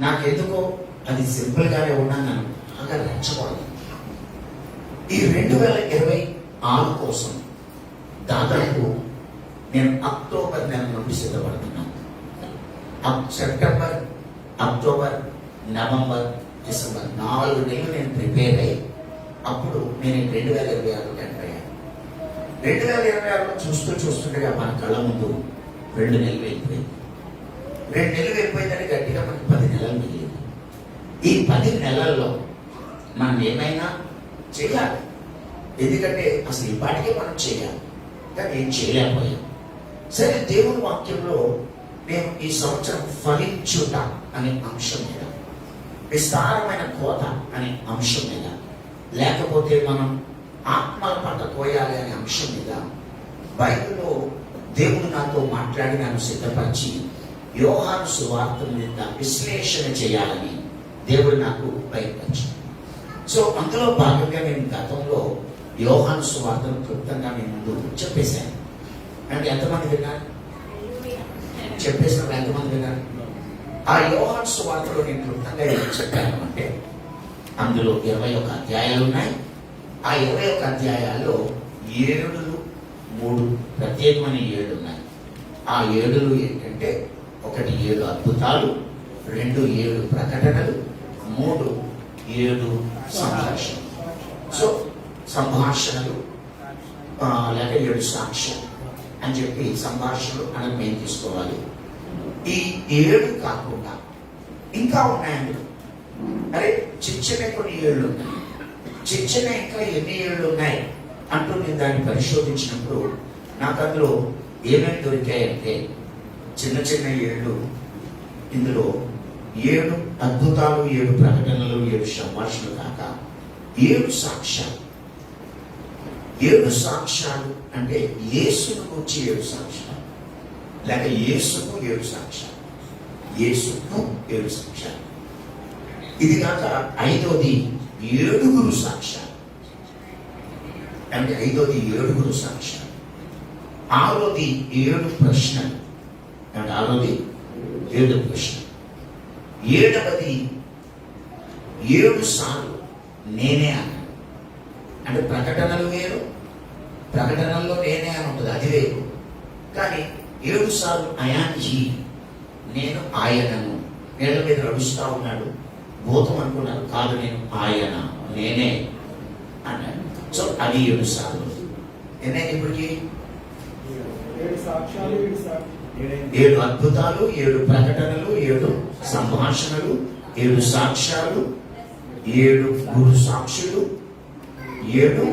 నాకెందుకో అది సింపుల్గానే ఉన్నాను, బాగా రెచ్చకూడదు. ఈ 2026 కోసం దాదాపు నేను అక్టోబర్ నెల నుండి సిద్ధపడుతున్నాను. సెప్టెంబర్, అక్టోబర్, నవంబర్, డిసెంబర్ 4 నెలలు నేను ప్రిపేర్ అయ్యి అప్పుడు నేను 2026 ఎంటర్ అయ్యాను. 2026 చూస్తుండగా మన కళ్ళ ముందు 2 నెలలు వెళ్ళిపోయింది. 2 నెలలు వెళ్ళిపోయిందని గట్టిగా మనకి 10 నెలలు మిగిలింది. ఈ 10 నెలల్లో మనం ఏమైనా చేయాలి, ఎందుకంటే అసలు ఈ పాటికే మనం చేయాలి, కానీ ఏం చేయలేకపోయాం. సరే, దేవుని వాక్యంలో నేను ఈ సంవత్సరం ఫలించుట అనే అంశం మీద, విస్తారమైన కోత అనే అంశం మీద, లేకపోతే మనం ఆత్మల పంట కోయాలి అనే అంశం మీద బైబిల్లో దేవుడు నాతో మాట్లాడి నన్ను సిద్ధపరిచి యోహాను సువార్త మీద విశ్లేషణ చేయాలని దేవుడు నాకు బయటపరిచాడు. సో అందులో భాగంగా నేను గతంలో యోహాను సువార్తను క్లుప్తంగా నేను ముందు చెప్పేశాను. అంటే ఎంతమంది విన్నారు? చెప్పేసినప్పుడు ఎంతమంది విన్నారు? ఆ యోహాను సువార్తలో నేను క్లుప్తంగా ఏం చెప్పాను అంటే, అందులో 21 అధ్యాయాలు ఉన్నాయి. ఆ 21 అధ్యాయాల్లో 7 ప్రత్యేకమైన 7 ఉన్నాయి. ఆ 7 ఏంటంటే, 1 7 అద్భుతాలు, 2 7 ప్రకటనలు, 3 7 సంభాషణలు. సో సంభాషణలు లేక 7 సాక్ష్యాలు అని చెప్పి సంభాషణలు అని మేము తీసుకోవాలి. ఈ 7 కాకుండా ఇంకా ఉన్నాయండి. అరే, చిన్న కొన్ని 7 ఉన్నాయి, చిన్న ఇంకా ఎన్ని 7 ఉన్నాయి అంటూ నేను దాన్ని పరిశోధించినప్పుడు నాకు అందులో ఏమేమి దొరికాయంటే, చిన్న 7 ఇందులో 7 అద్భుతాలు, 7 ప్రకటనలు, 7 సంభాషణలు కాక 7 సాక్ష్యాలు. 7 సాక్ష్యాలు అంటే యేసును గురించి 7 సాక్ష్యాలు, లేక యేసుకు 7 సాక్ష్యాలు, యేసుకు 7 సాక్ష్యాలు. ఇది కాక 5వది 7 సాక్ష్యాలు, అంటే 5వది 7 సాక్ష్యాలు. 6వది 7 ప్రశ్నలు, అంటే 6వది 7 ప్రశ్నలు. 7వది 7 సార్లు నేనే అన్నాను. అంటే ప్రకటనలు వేరు, ప్రకటనల్లో నేనే అని ఉంటుంది, అది వేరు. కానీ 7 సార్లు అయాన్జీ, నేను ఆయనను, నేల మీద నడుస్తా ఉన్నాడు, భూతం అనుకున్నాను, కాదు నేను ఆయన, నేనే అన్నాడు. సో అది 7 సార్లు. ఎన్నైతే ఇప్పటికి 7 అద్భుతాలు, 7 ప్రకటనలు, 7 సంభాషణలు, 7 సాక్ష్యాలు, 7 గురు సాక్షులు, 7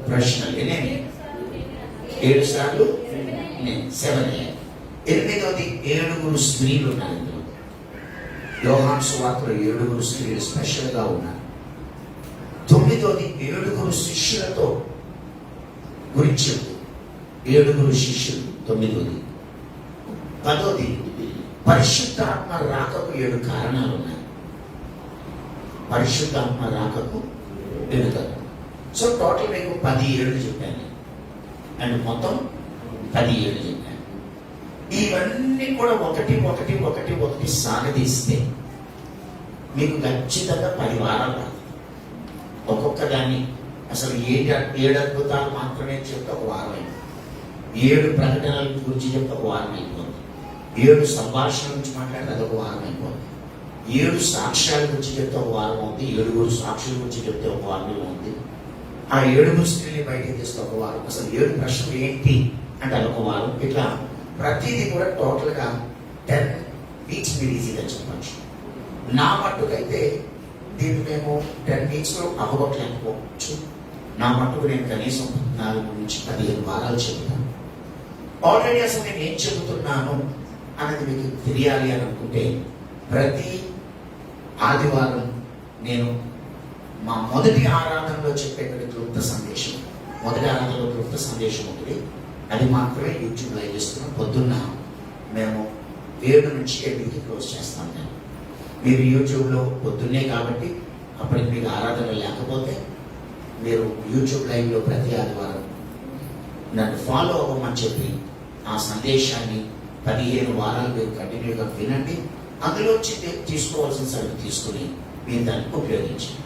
ప్రశ్నలు. ఎన్ని? 7 సార్లు 7. 8వది 7 స్త్రీలు ఉన్నారు. ఇందులో యోహాను సువార్తలో 7 స్త్రీలు స్పెషల్ గా ఉన్నారు. 9వది 7 శిష్యులతో గురించి, 7 శిష్యులు 9వది. 10వది పరిశుద్ధాత్మ రాకకు 7 కారణాలు ఉన్నాయి. పరిశుద్ధాత్మ రాకకు 7 కారణాలు. సో టోటల్ మీకు 10 చెప్పాను, అండ్ మొత్తం 10 చెప్పాను. ఇవన్నీ కూడా ఒకటి సాగదీస్తే మీకు ఖచ్చితంగా 10 వారాలు రాదు. ఒక్కొక్క దాన్ని అసలు 7 అద్భుతాలు మాత్రమే చెప్తే 1 వారం అయిపోతుంది. 7 ప్రకటనల గురించి చెప్తే 1 వారం అయిపోతుంది. 7 సంభాషణ గురించి మాట్లాడితే అదొక 1 వారం అయిపోతుంది. 7 సాక్ష్యాల గురించి చెప్తే 1 వారం అవుతుంది. 7 సాక్షుల గురించి చెప్తే 1 వారం ఉంది. ఆ 7 స్త్రీని బయటకు తీస్తే 1 వారం. అసలు 7 ప్రశ్నలు ఏంటి అంటే అదొక 1 వారం. ఇట్లా ప్రతిదీ కూడా టోటల్ గా 10 వీక్స్ మీరు ఈజీగా చెప్పచ్చు. నా మట్టుకైతే దీన్ని మేము 10 వీక్స్ లో అవ్వగొట్టలేకపోవచ్చు. నా మట్టుకు నేను కనీసం 14 నుంచి 15 వారాలు చెబుతాను. ఆల్రెడీ అసలు నేను ఏం చెబుతున్నాను అనేది మీకు తెలియాలి అని అనుకుంటే, ప్రతి ఆదివారం నేను మా మొదటి ఆరాధనలో చెప్పేటువంటి క్లుప్త సందేశం, మొదటి ఆరాధనలో క్లుప్త సందేశం ఉంటుంది. అది మాత్రమే యూట్యూబ్ లైవ్ చేస్తున్నాం. పొద్దున్న మేము 7 నుంచి 8కి క్లోజ్ చేస్తాం. మీరు యూట్యూబ్లో పొద్దున్నే కాబట్టి అప్పటికి మీకు ఆరాధన లేకపోతే మీరు యూట్యూబ్ లైవ్లో ప్రతి ఆదివారం నన్ను ఫాలో అవ్వమని చెప్పి ఆ సందేశాన్ని 15 వారాలు మీరు కంటిన్యూగా వినండి. అందులోంచి తీసుకోవాల్సిన సరుకు తీసుకుని మీరు దాన్ని ఉపయోగించండి.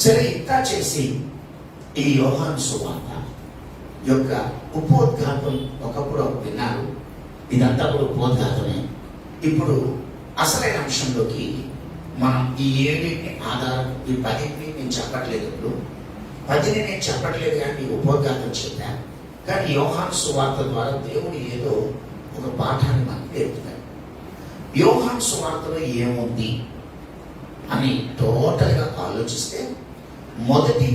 సరే, ఇంత చేసి ఈ యోహాను సువార్త యొక్క ఉపోద్ఘాతం ఒకప్పుడు విన్నారు. ఇదంతా కూడా ఉపోద్ఘాతమే. ఇప్పుడు అసలైన అంశంలోకి మనం ఈ 7 ఆధారం, ఈ 10 నేను చెప్పట్లేదు. ఇప్పుడు 10 నేను చెప్పట్లేదు కానీ ఉపోద్ఘాతం చెప్పా. కానీ యోహాను సువార్త ద్వారా దేవుడు ఏదో ఒక పాఠాన్ని మనకు నేర్పుతాడు. యోహాను సువార్తలో ఏముంది అని టోటల్గా ఆలోచిస్తే మొదటి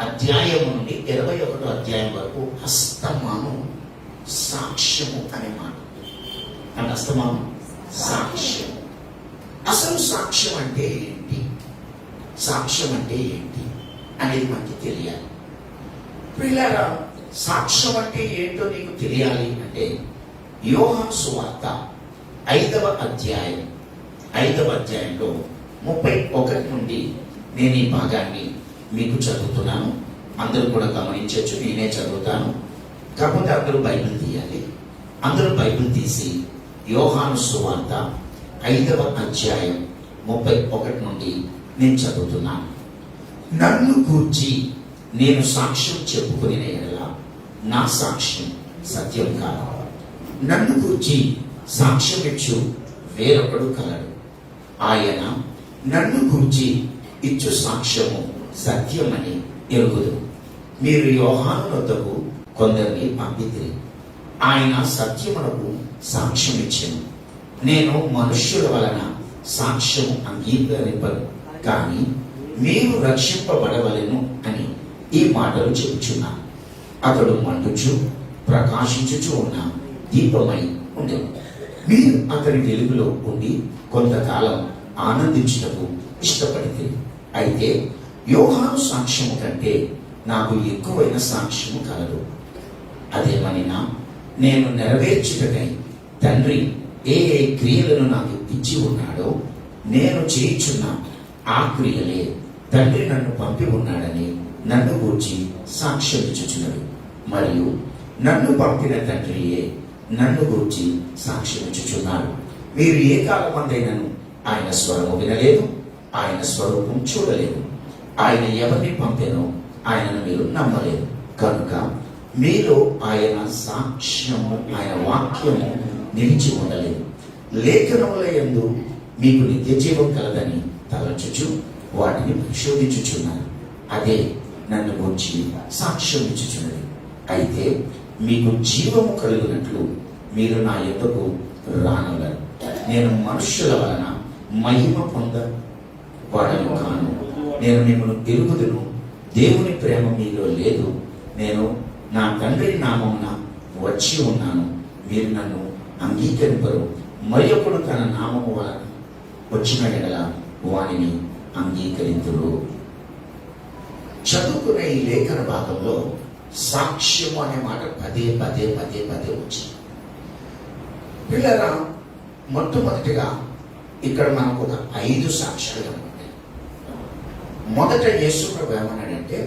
అధ్యాయం నుండి 21వ అధ్యాయం వరకు అస్తమానం సాక్ష్యము అనే మాట. అంటే అస్తమానం సాక్ష్యం. అసలు సాక్ష్యం అంటే ఏంటి, సాక్ష్యం అంటే ఏంటి అనేది మనకి తెలియాలి. పిల్లరా, సాక్ష్యం అంటే ఏంటో నీకు తెలియాలి అంటే యోహాను సువార్త 5వ అధ్యాయంలో 31 నుండి నేను ఈ భాగాన్ని మీకు చదువుతున్నాను. అందరూ కూడా గమనించవచ్చు. నేనే చదువుతాను, కాకపోతే అందరూ బైబిల్ తీయాలి. అందరూ బైబిల్ తీసి యోహాను సువార్త 5వ అధ్యాయం 31 నుండి నేను చదువుతున్నాను. నన్ను గూర్చి నేను సాక్ష్యం చెప్పుకునే ఎడల నా సాక్ష్యం సత్యం కాదు. నన్ను గూర్చి సాక్ష్యం ఇచ్చు వేరొకడు కలడు. ఆయన నన్ను గూర్చి ఇచ్చు సాక్ష్యము సత్యమని ఎరుగుదు. మీరు యోహాను వద్దకు కొందరిని పంపితిరి. ఆయన సత్యమునకు సాక్ష్యం ఇచ్చెను. నేను మనుష్యుల వలన సాక్ష్యము అంగీకరింపను, కానీ మీరు రక్షింపబడవలెను అని ఈ మాటలు చెప్పుచున్నాను. అతడు మండుచు ప్రకాశించుచు ఉన్న దీపమై ఉండెను. మీరు అతని వెలుగులో ఉండి కొంతకాలం ఆనందించుటకు ఇష్టపడితే, అయితే యోహాను సాక్ష్యము కంటే నాకు ఎక్కువైన సాక్ష్యము కలదు. అదేమనినా నేను నెరవేర్చుటకై తండ్రి ఏ క్రియలను నాకు ఇచ్చి ఉన్నాడో నేను చేయుచున్న ఆ క్రియలే తండ్రి నన్ను పంపి ఉన్నాడని నన్ను గూర్చి సాక్ష్యం ఇచ్చుచున్నాడు. మరియు నన్ను పంపిన తండ్రియే నన్ను గూర్చి సాక్ష్యం ఇచ్చుచున్నాడు. మీరు ఏ కాలమందైనను ఆయన స్వరము వినలేదు, ఆయన స్వరూపం చూడలేదు. ఆయన ఎవరిని పంపెనో ఆయనను మీరు నమ్మలేదు. కనుక మీలో ఆయన సాక్ష్యము, ఆయన వాక్యము నిలిచి ఉండలేదు. లేఖనముల యందు మీకు నిత్య జీవం కలదని తలంచుచు వాటిని పరిశోధించుచున్నారు. అదే నన్ను గురించి సాక్ష్యం ఇచ్చుచున్నది. అయితే మీకు జీవము కలుగునట్లు మీరు నా యొద్దకు రానగలరు. నేను మనుష్యుల వలన మహిమ పొందవాడను కాను. నేను మిమ్మల్ని ఎరుగుదును. దేవుని ప్రేమ మీలో లేదు. నేను నా తండ్రి నామమున వచ్చి ఉన్నాను. మీరు నన్ను అంగీకరింపరు. మరి ఒకడు తన నామము వలన వచ్చిన ఎడల వానిని అంగీకరింతురు. చదువుకునే ఈ లేఖన భాగంలో సాక్ష్యము అనే మాట పదే వచ్చింది. పిల్లరా, మొట్టమొదటిగా ఇక్కడ మనకు ఒక 5 సాక్ష్యాలు కనబడ్డాయి. మొదట యేసు ప్రభు ఏమన్నాడంటే,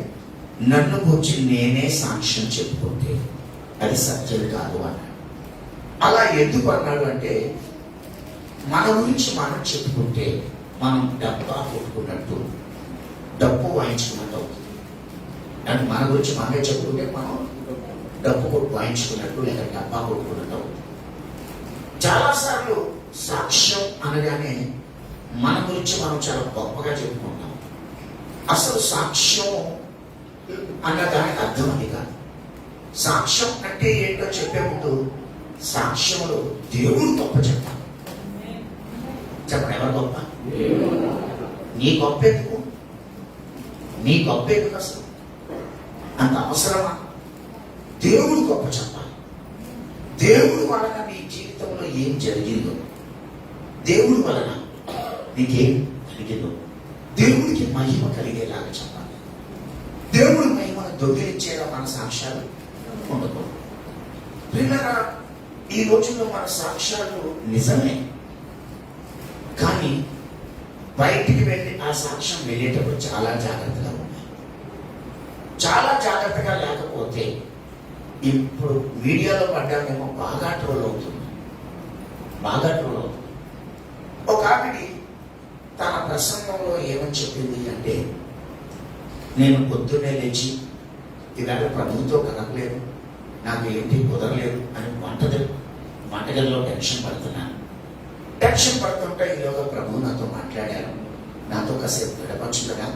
నన్ను గురించి నేనే సాక్ష్యం చెప్పుకుంటే అది సత్యం కాదు అన్నాడు. అలా ఎందుకు అన్నాడు అంటే, మన గురించి మనం చెప్పుకుంటే మనం డబ్బా కొట్టుకున్నట్టు, డప్పు వాయించుకున్నట్టు అవుతుంది. అంటే మన గురించి మనమే చెప్పుకుంటే మనం డప్పు కొట్టు వాయించుకున్నట్టు లేక డబ్బా కొట్టుకున్నట్టు అవుతుంది. చాలాసార్లు సాక్ష్యం అనగానే మన గురించి మనం చాలా గొప్పగా చెప్పుకుంటాం. అసలు సాక్ష్యం అన్న దానికి అర్థం అది కాదు. సాక్ష్యం అంటే ఏంటో చెప్పే ముందు సాక్ష్యంలో దేవుడు గొప్ప చెప్పాలి. చెప్పండి, ఎవరు గొప్ప? నీ గొప్ప ఎందుకు? నీ గొప్ప ఎందుకు? అసలు అంత అవసరమా? దేవుడు గొప్ప చెప్పాలి. దేవుడు వలన నీ జీవితంలో ఏం జరిగిందో, దేవుడి వలన నీకేం కలిగిందో దేవుడికి మహిమ కలిగేలాగా చెప్పాలి. దేవుడి మహిమను దొంగిలించేలా మన సాక్ష్యాలు ఉండకూడదు. పిల్లరా, ఈ రోజుల్లో మన సాక్ష్యాలు నిజమే, కానీ బయటికి వెళ్ళి ఆ సాక్ష్యం వెళ్ళేటప్పుడు చాలా జాగ్రత్తగా ఉన్నాయి. చాలా జాగ్రత్తగా లేకపోతే ఇప్పుడు మీడియాలో పడ్డామేమో బాగా ట్రోల్ అవుతుంది. ఆవిడ తన ప్రసంగంలో ఏమని చెప్పింది అంటే, నేను పొద్దున్నే లేచి ఇవాళ ప్రభువుతో కలగలేదు, నాకు ఏంటి కుదరలేదు అని వంటగదిలో టెన్షన్ పడుతున్నాను. టెన్షన్ పడుతుంటే ఈలోగా ప్రభువు నాతో మాట్లాడారు, నాతో కాసేపు గడపచ్చు కదా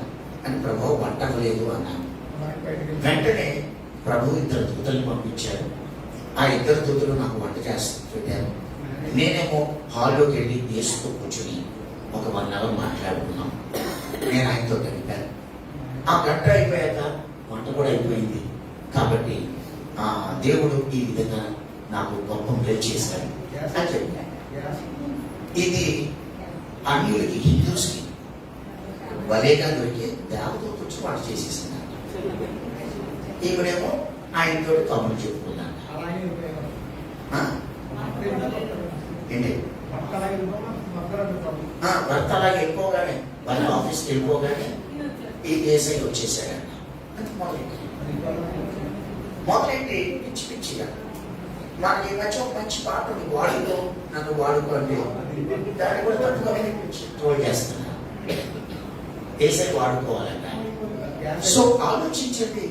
అని. ప్రభువు వంటలేదు అన్నాను. వెంటనే ప్రభు 2 దూతల్ని పంపించారు. ఆ 2 దూతలు నాకు వంట చేస్తూ పెట్టారు. నేనేమో హాల్లోకి వెళ్ళి యేసుతో కూర్చుని ఒక 1 అవర్ మాట్లాడుకున్నాం. నేను ఆయనతో గడిపాను. ఆ గంట అయిపోయాక వంట కూడా అయిపోయింది. కాబట్టి దేవుడు ఈ విధంగా నాకు గొప్ప మేలు చేశాడు అని చెప్పాను. ఇది అన్యులకి, హిందూస్కి భలేగా దొరికి దేవతతో వచ్చి వాడు చేసేసినాడు. ఈవిడేమో ఆయనతో కబుర్లు చెప్పుకున్నాను. ఏంటి భర్త అలాగే వెళ్ళిపోగానే, వాళ్ళ ఆఫీస్కి వెళ్ళిపోగానే ఈ దేశం వచ్చేసాడంట. అది మొదలైంది పిచ్చి పిచ్చిగా. మనకి ఈ మధ్య ఒక మంచి పాట ఉంది, వాడుకో నన్ను వాడుకో అంటే దాన్ని కూడా తప్పుగా ట్రోల్ చేస్తున్నా. ఏసై వాడుకోవాలంట. సో ఆలోచించండి,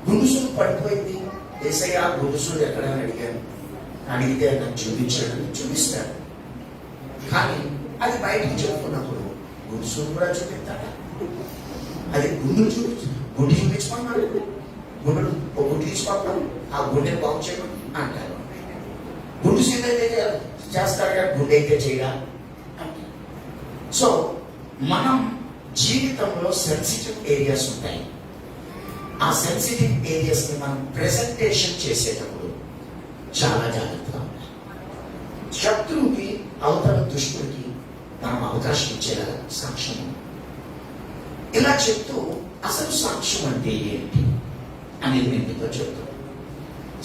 గుడుసులు పడిపోయింది. ఏసయ్య గుడుసులు ఎక్కడైనా అడిగాను, అడిగితే నాకు చూపిస్తాడు. కానీ అది బయటికి చెప్పుకున్నప్పుడు గుడుసులు కూడా చూపిస్తాడా? అది గుండు చూపించుకున్నాడు. గుండెలు ఒక గుండు తీసుకుంటాం, ఆ గుండెని బాగు చేయడం అంటారు. గుండు సీదైతే చేస్తారు కానీ గుండె అయితే చేయడా అంటారు. సో మనం జీవితంలో సెన్సిటివ్ ఏరియాస్ ఉంటాయి. ఆ సెన్సిటివ్ ఏరియాస్ ని మనం ప్రెజెంటేషన్ చేసేటప్పుడు చాలా జాగ్రత్తగా ఉండాలి. శత్రువుకి, అవతల దుష్టుడికి మనం అవకాశం ఇచ్చేలా సాక్ష్యం. ఇలా చెప్తూ అసలు సాక్ష్యం అంటే ఏంటి అనేది నేను మీతో చెప్తాను.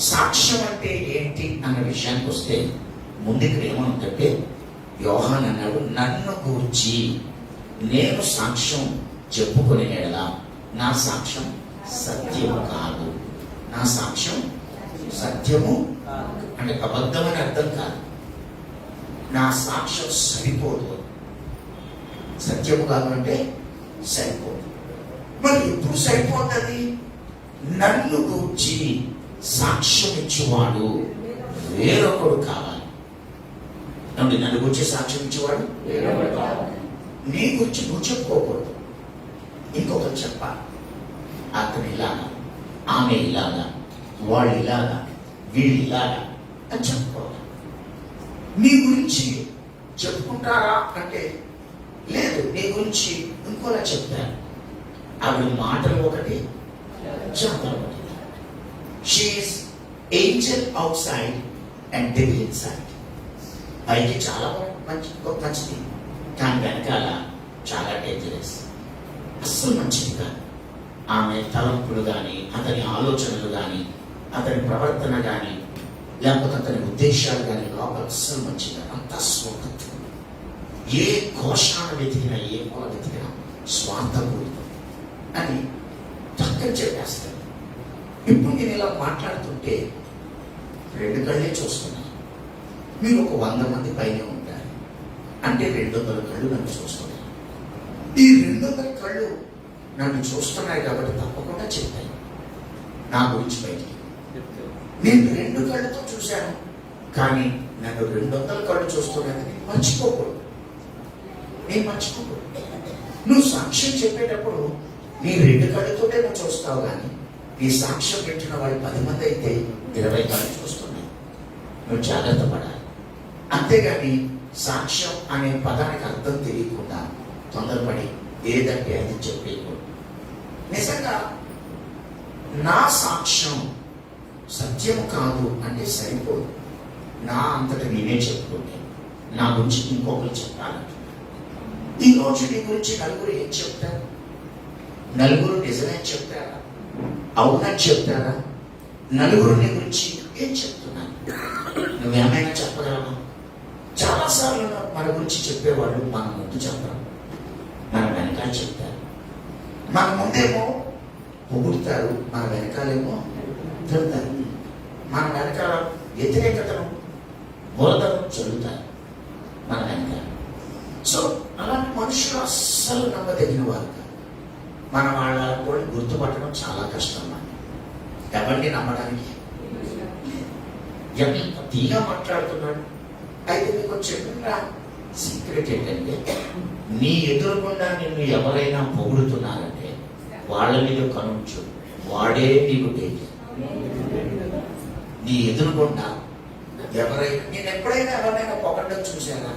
సాక్ష్యం అంటే ఏంటి అన్న విషయానికి వస్తే ముందు ఇక్కడ ఏమనుందంటే, యోహాన్ అన్నాడు, నన్ను గూర్చి నేను సాక్ష్యం చెప్పుకునే ఎడలా నా సాక్ష్యం సత్యము కాదు. నా సాక్ష్యం సత్యము అంటే అబద్ధమని అర్థం కాదు. నా సాక్ష్యం సరిపోదు. సత్యము కాదు అంటే సరిపోదు. మరి ఎప్పుడు సరిపోతుంది? నన్ను గూర్చి సాక్ష్యం ఇచ్చేవాడు వేరొకడు కావాలి. నన్ను గురించి సాక్ష్యం ఇచ్చేవాడు వేరొకడు కావాలి. నీ గురించి నువ్వు చెప్పుకోకూడదు, ఇంకొకరు చెప్పాలి. అతను ఇలాగా, ఆమె ఇలాగా, వాళ్ళు ఇలాగా, వీళ్ళు ఇలాగా అని చెప్పుకోవాలి. నీ గురించి చెప్పుకుంటారా అంటే లేదు, నీ గురించి ఇంకోలా చెప్తారు. ఆవిడ మాటలు ఒకటి, చేతలు ఒకటి. She's angel outside and devil inside. పైకి చాలా మంచిది, కానీ వెనకాల చాలా డేంజరస్. అస్సలు మంచిది కాదు. ఆమె తలంపులు కానీ, అతని ఆలోచనలు కానీ, అతని ప్రవర్తన కానీ, లేకపోతే అతని ఉద్దేశాలు కానీ లోపల అస్సలు మంచిగా, అంతా స్వార్థం. ఏ ఘోషాన వెతికినా, ఏ మూల వెతికినా స్వార్థపూరితం అని చక్కని చెప్పేస్తాడు. ఇప్పుడు నేను ఇలా మాట్లాడుతుంటే 2 కళ్ళే చూస్తున్నాను. మీరు ఒక 100 మంది పైన ఉంటారు అంటే 200 కళ్ళు నన్ను చూస్తున్నాయి. ఈ 200 కళ్ళు నన్ను చూస్తున్నాయి కాబట్టి తప్పకుండా చెప్పాను నా గురించి బయటికి. నేను 2 కళ్ళతో చూశాను, కానీ నన్ను 200 కళ్ళు చూస్తున్నాయని నేను మర్చిపోకూడదు. నువ్వు సాక్ష్యం చెప్పేటప్పుడు నీ 2 కళ్ళతోటే నువ్వు చూస్తావు, కానీ నీ సాక్ష్యం పెట్టిన వాళ్ళు 10 మంది అయితే 20 కళ్ళు చూస్తున్నాయి. నువ్వు జాగ్రత్త పడాలి. అంతేగాని సాక్ష్యం అనే పదానికి అర్థం తెలియకుండా తొందరపడి ఏదంటే అది చెప్పేయకూడదు. నిజంగా నా సాక్ష్యం సత్యము కాదు అంటే సరిపోదు. నా అంతటా నేనే చెప్పుకుంటే నా గురించి ఇంకొకరు చెప్పాలంటున్నాను. ఈరోజు నీ గురించి నలుగురు ఏం చెప్తారు? నలుగురు నిజమే చెప్తారా? అవునని చెప్తారా? నలుగురు నీ గురించి ఏం చెప్తున్నాను? నువ్వేమైనా చెప్పగలవా? చాలాసార్లు మన గురించి చెప్పేవాళ్ళు మన ముందు చెప్పరు, మన వెనకాల చెప్తారు. మన ముందేమో పొగుడుతారు, మన వెనకాలేమో తిడతారు. మన వెనకాల వ్యతిరేకతను, బురదను చల్లుతారు మన వెనకాల. సో అలాంటి మనుషులు అస్సలు నమ్మదగిన వారు కాదు. మన వాళ్ళ కూడా గుర్తుపట్టడం చాలా కష్టం. ఎవరిని నమ్మడానికి ఎంత తీగా మాట్లాడుతున్నాడు. అయితే మీకు చిన్న సీక్రెట్ ఏంటంటే, నీ ఎదురుకుండా నిన్ను ఎవరైనా పొగుడుతున్నారంటే వాళ్ళ మీద కనుంచు, వాడే నీకు డేంజర్. నీ ఎదురుకుండా ఎవరైనా, నేను ఎప్పుడైనా ఎవరైనా పొగడం చూశానా?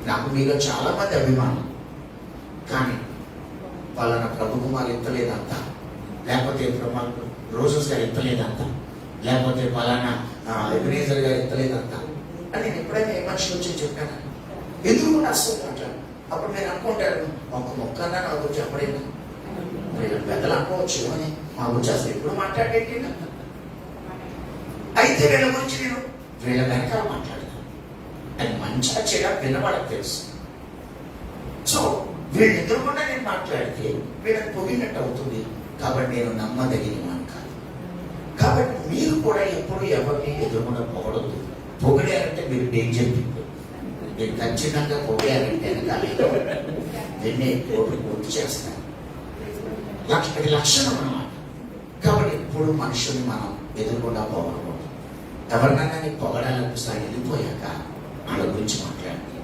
నాకు మీలో చాలా మంది అభిమానం, కానీ వాళ్ళ ప్రభు కుమార్ ఎత్తలేదంతా, లేకపోతే రోజెస్ గారు ఎత్తలేదంతా, లేకపోతే పలానా ఎబినేజర్ గారు ఎత్తలేదంతా అని నేను ఎప్పుడైనా ఏ మనిషి వచ్చి చెప్పాను? ఎందుకు కూడా అస్సలు మాట్లాడు. అప్పుడు నేను అనుకుంటాను, ఒక మొక్కన్నా నా గురించి ఎప్పుడైనా పెద్దలు అనుకోవచ్చు అని, మా గురించి అసలు ఎప్పుడు మాట్లాడేది. అయితే వీళ్ళ గురించి నేను వీళ్ళ వెనకాల మాట్లాడతాను, అది మంచిగా చెడ వినవాళ్ళకి తెలుసు. సో వీళ్ళు ఎదురుకుండా నేను మాట్లాడితే వీళ్ళని పొగినట్టు అవుతుంది, కాబట్టి నేను నమ్మదగిన వాడిని కాదు. కాబట్టి మీరు కూడా ఎప్పుడు ఎవరిని ఎదురుకుండా పొగడద్దు. పొగిడారంటే మీరు డేంజర్ పీపుల్. మీరు ఖచ్చితంగా పొగిడారంటే వెన్నే కోట్లు పూర్తి చేస్తారు. అది లక్షణం అన్నమాట. కాబట్టి ఎప్పుడు మనుషుల్ని మనం ఎదురుకుండా పొగడకూడదు. ఎవరినైనా నీకు పొగడాలనిపిస్తా వెళ్ళిపోయాక వాళ్ళ గురించి మాట్లాడండి.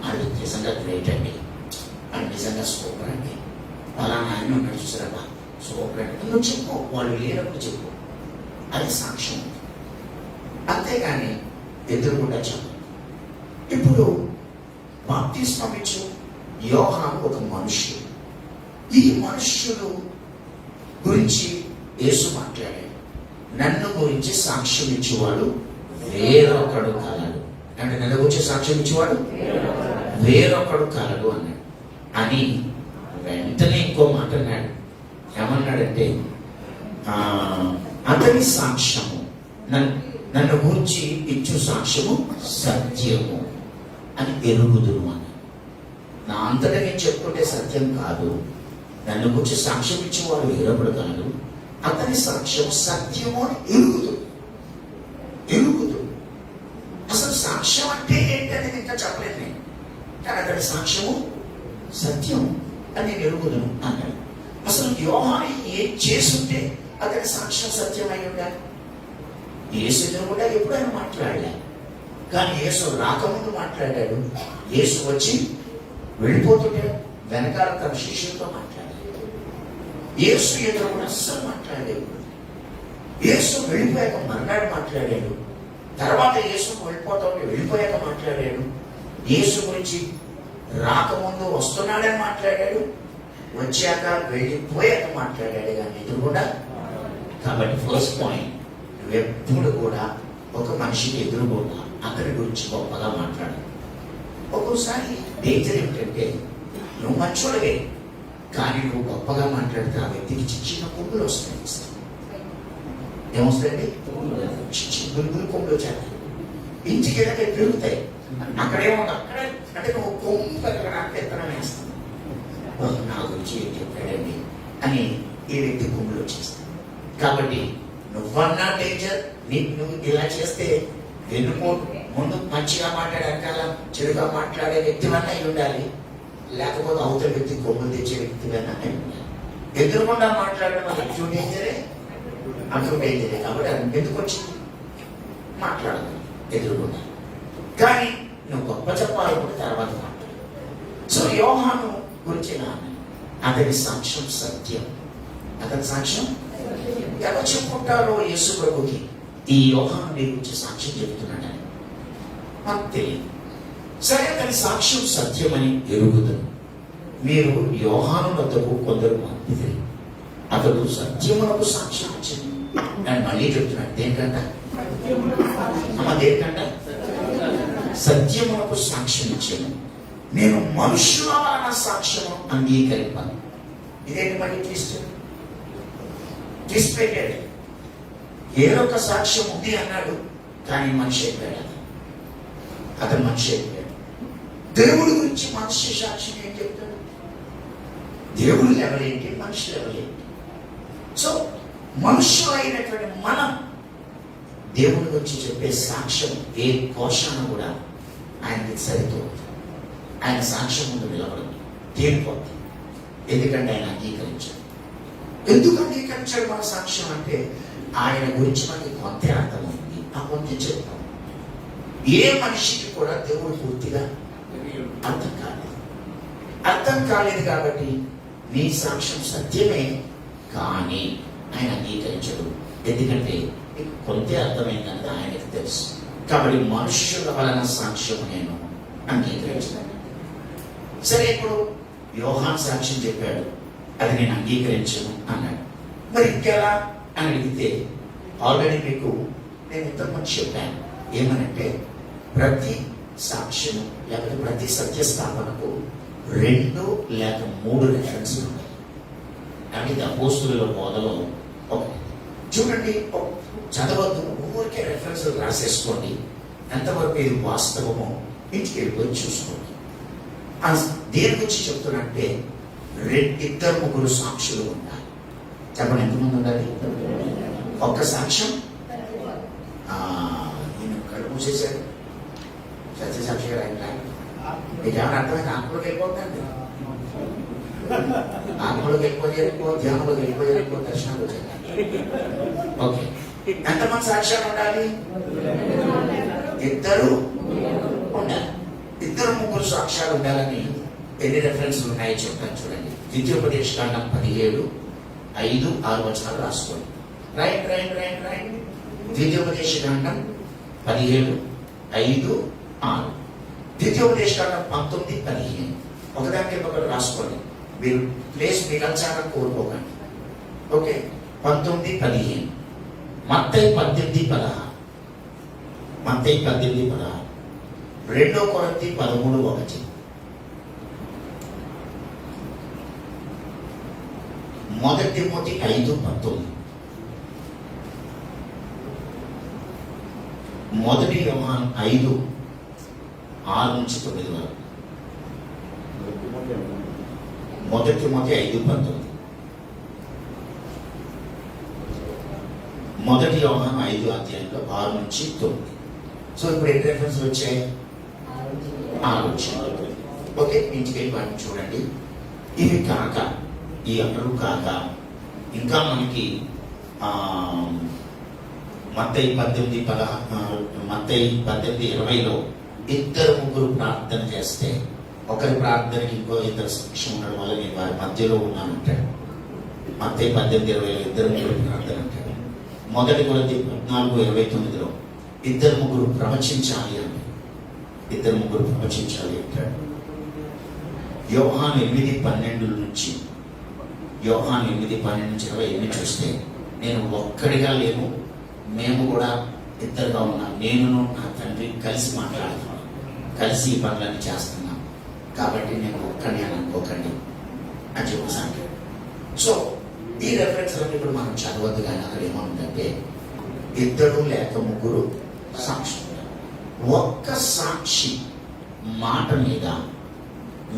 వాళ్ళు నిజంగా గ్రేట్ అండి, వాళ్ళు నిజంగా సూపర్ అండి, పలానా ఆయన ఉన్నాడు చూసారా సూపర్ అండి, నువ్వు చెప్పు. వాళ్ళు లేనప్పుడు చెప్పు, అది సాక్ష్యం. అంతేగాని ఎదురుకుండా చెప్పు. ఇప్పుడు బాప్తిస్మం ఇచ్చు యోహాను ఒక మనుషుడు. ఈ మనుష్యుడు గురించి యేసు మాట్లాడాడు, నన్ను గురించి సాక్ష్యం ఇచ్చేవాడు వేరొకడు కలడు. అంటే నన్ను గురించి సాక్ష్యం ఇచ్చేవాడు వేరొకడు కలడు అన్నాడు. అని వెంటనే ఇంకో మాట అన్నాడు. ఏమన్నాడంటే, అతని సాక్ష్యము నన్ను గురించి ఇచ్చు సాక్ష్యము సత్యము అని ఎరుగుదురు అన్నాడు. నా అంతటా నేను చెప్పుకుంటే సత్యం కాదు, నన్ను గురించి సాక్ష్యం ఇచ్చేవాడు వేరొకడు కలడు, అతని సాక్ష్యం సత్యము అని ఎరుగుదు. అసలు సాక్ష్యం అంటే ఏంటనేది ఇంకా చెప్పలేదు నేను, కానీ అతని సాక్ష్యము సత్యం అని నేను ఎరుగుదును అన్నాడు. అసలు యోహాను ఏం చేసుంటే అతని సాక్ష్యం సత్యమై ఉండాలి. యేసు కూడా ఎప్పుడైనా మాట్లాడలే, కానీ యేసు రాకముందు మాట్లాడాడు. యేసు వచ్చి వెళ్ళిపోతుంటే వెనకాల తన శిష్యులతో మాట్లాడాడు. యేసు ఎదురు కూడా అస్సలు మాట్లాడలేదు. యేసు వెళ్ళిపోయాక మర్నాడు మాట్లాడాడు. తర్వాత యేసు వెళ్ళిపోయాక మాట్లాడాడు. యేసు గురించి రాకముందు వస్తున్నాడని మాట్లాడాడు, వచ్చాక వెళ్ళిపోయాక మాట్లాడాడు, కానీ ఎదురు కూడా. కాబట్టి ఫస్ట్ పాయింట్, నువ్వెప్పుడు కూడా ఒక మనిషికి ఎదురుకుండా అతని గురించి గొప్పగా మాట్లాడాలి. ఒక్కోసారి డేంజర్ ఏమిటంటే, నువ్వు మంచోడవే కానీ నువ్వు గొప్పగా మాట్లాడితే ఆ వ్యక్తికి చిన్న కొమ్ములు వస్తాయి. ఏమొస్తాయండి? చిన్న కొమ్ములు వచ్చాయి, ఇంటికి వెళ్ళకే పెరుగుతాయి. అక్కడేమో అక్కడే అంటే నువ్వు కొమ్ము పెరగడానికి ఎత్తనం వేస్తావు. నా గురించి ఏం చెప్పాడండి అని ఈ వ్యక్తి కొమ్ములు వచ్చేస్తాయి. కాబట్టి నువ్వన్నా డేంజర్. నువ్వు ఇలా చేస్తే ముందు మంచిగా మాట్లాడే వెనకాల చెడుగా మాట్లాడే వ్యక్తివన్నా అయి ఉండాలి, లేకపోతే అవతల వ్యక్తి కొమ్ములు తెచ్చే వ్యక్తివన్నా అయి ఉండాలి. ఎదురుకుండా మాట్లాడడం అది అటు డేంజరే, అటు డేంజరే. కాబట్టి అది ఎందుకు వచ్చింది? మాట్లాడదు ఎదురుకుండా. కానీ నువ్వు గొప్ప చెప్పాలనుకుంటే తర్వాత మాట్లాడు. సో యోహాను గురించి అతని సాక్ష్యం సత్యం. అతని సాక్ష్యం ఎవరు చెప్పుకుంటారో యేసు ప్రభుకి ఈ యోహాను నీ గురించి సాక్ష్యం చెప్తున్నాడని మాకు తెలియదు. సరే, అతని సాక్ష్యం సత్యమని ఎరుగుతుంది. మీరు యోహాను వద్దకు కొందరు పంపితే అతడు సత్యమునకు సాక్ష్యం ఇచ్చింది. నేను మళ్ళీ చెప్తున్నాను, దేనికంట దేనికంట సత్యమునకు సాక్ష్యం ఇచ్చాను. నేను మనుషుల వలన సాక్ష్యము అంగీకరింపాను. ఇదేంటి మళ్ళీ తీసుకెళ్ళాడు. ఏదొక సాక్ష్యం ఉంది అన్నాడు, కానీ మనిషి అయిపోయాడు. అతను మనిషి అయిపోయాడు. దేవుడి గురించి మనిషి సాక్ష్యం ఏం చెప్తాడు? దేవుడు ఎవరేంటి, మనుషులు ఎవరేంటి? సో మనుషులైనటువంటి మనం దేవుడి గురించి చెప్పే సాక్ష్యం ఏ కోశాన కూడా ఆయనకి సరిపోదు. ఆయన సాక్ష్యం ముందు నిలబడదు, తేలిపోద్ది. ఎందుకంటే ఆయన అంగీకరించాడు. ఎందుకు అంగీకరించాడు మన సాక్ష్యం అంటే ఆయన గురించి మనకి కొంత అర్థమైంది. ఆ కొంత చెప్తాం. ఏ మనిషికి కూడా దేవుడు పూర్తిగా అర్థం కాలేదు కాబట్టి నీ సాక్ష్యం సత్యమే, కానీ ఆయన అంగీకరించడు. ఎందుకంటే నీకు కొంత అర్థమైందన్నది ఆయనకు తెలుసు. కాబట్టి మనుషుల వలన సాక్ష్యం నేను అంగీకరించను. సరే, ఇప్పుడు యోహాన్ సాక్ష్యం చెప్పాడు, అది నేను అంగీకరించను అన్నాడు. మరి ఇంకెలా అని అడిగితే ఆల్రెడీ మీకు నేను ఇంతకుముందు చెప్పాను. ఏమనంటే ప్రతి సాక్ష్యము లేకపోతే ప్రతి సత్యస్థాపనకు 2 లేక 3 రెఫరెన్స్లు ఉన్నాయి. అంటే ఇది అపోస్తుల బోధలో ఒకటి. చూడండి, చదవద్దు, ఊరికే రెఫరెన్స్లు రాసేసుకోండి. ఎంతవరకు ఇది వాస్తవమో ఇంటికి వెళ్ళిపోయి చూసుకోండి. దేని గురించి చెప్తున్నట్టే 2-3 సాక్షులు ఉండాలి. చెప్పండి, ఎంతమంది ఉండాలి? ఒక్క సాక్ష్యం నేను కళ్ళు మూసేశాను. సత్యసాక్షి గారు ఆయన మీకు ఏమైనా అర్థమైంది? ఆత్మలోకి వెళ్ళిపోతాండి, ఆత్మలోకి వెళ్ళిపోయారు, ధ్యానంలోకి వెళ్ళిపోయారు, దర్శనాలు వచ్చాయి. ఓకే, ఎంతమంది సాక్ష్యాలు ఉండాలి? 2 ఉండాలి. 2-3 సాక్ష్యాలు ఉండాలని ఎన్ని రెఫరెన్స్లు ఉన్నాయో చెప్తాను. చూడండి, ద్వితీయోపదేశకాండం 17:5-6 రాసుకోండి. రైట్. ద్వితీయోపదేశకాండం 17:5-6, ద్వితీయోపదేశకాండం 19:15. ఒకదానికి ఒకటి రాసుకోండి. మీరు ప్లేస్ మిగల్చాలని కోరుకోకండి. ఓకే, 19:15. మత్తయి 18:16, 2 కొరింథీ 13:1, మొదటి తిమోతి 5:19, మొదటి యోహాను 5:6-9 వరకు, మొదటి తిమోతి 5:19, మొదటి యోహాను 5:6-9. సో ఇప్పుడు ఎన్ని రెఫరెన్స్ వచ్చాయి? 6 వచ్చాయి. ఓకే, ఇంటికి వెళ్ళి వాటిని చూడండి. ఇవి కాక, ఈ 6 కాక ఇంకా మనకి మత్తయి 18:20లో 2-3 ప్రార్థన చేస్తే ఒకరి ప్రార్థనకి ఇంకో 2 సాక్ష్యం ఉండడం వల్ల నేను వారి మధ్యలో ఉన్నానంటాడు. మత్తయి 18:20లో 2-3 ప్రార్థన అంటాడు. మొదటి కొరింథీ 14:29లో 2-3 ప్రవచించాలి అని, 2-3 ప్రవచించాలి అంటాడు. యోహాను 8:12 నుంచి 28 చూస్తే నేను ఒక్కడిగా లేను, మేము కూడా 2గా ఉన్నాం, నేను నా తండ్రి కలిసి మాట్లాడుతున్నాం, కలిసి ఈ పనులన్నీ చేస్తున్నాం, కాబట్టి నేను ఒక్కడిని అని అనుకోకండి అని చెప్పేసాను. సో ఈ రెఫరెన్స్ అన్ని ఇప్పుడు మనం చదవద్దు, కానీ అక్కడ ఏమంటుందంటే 2 లేక 3 సాక్షులు. ఒక్క సాక్షి మాట మీద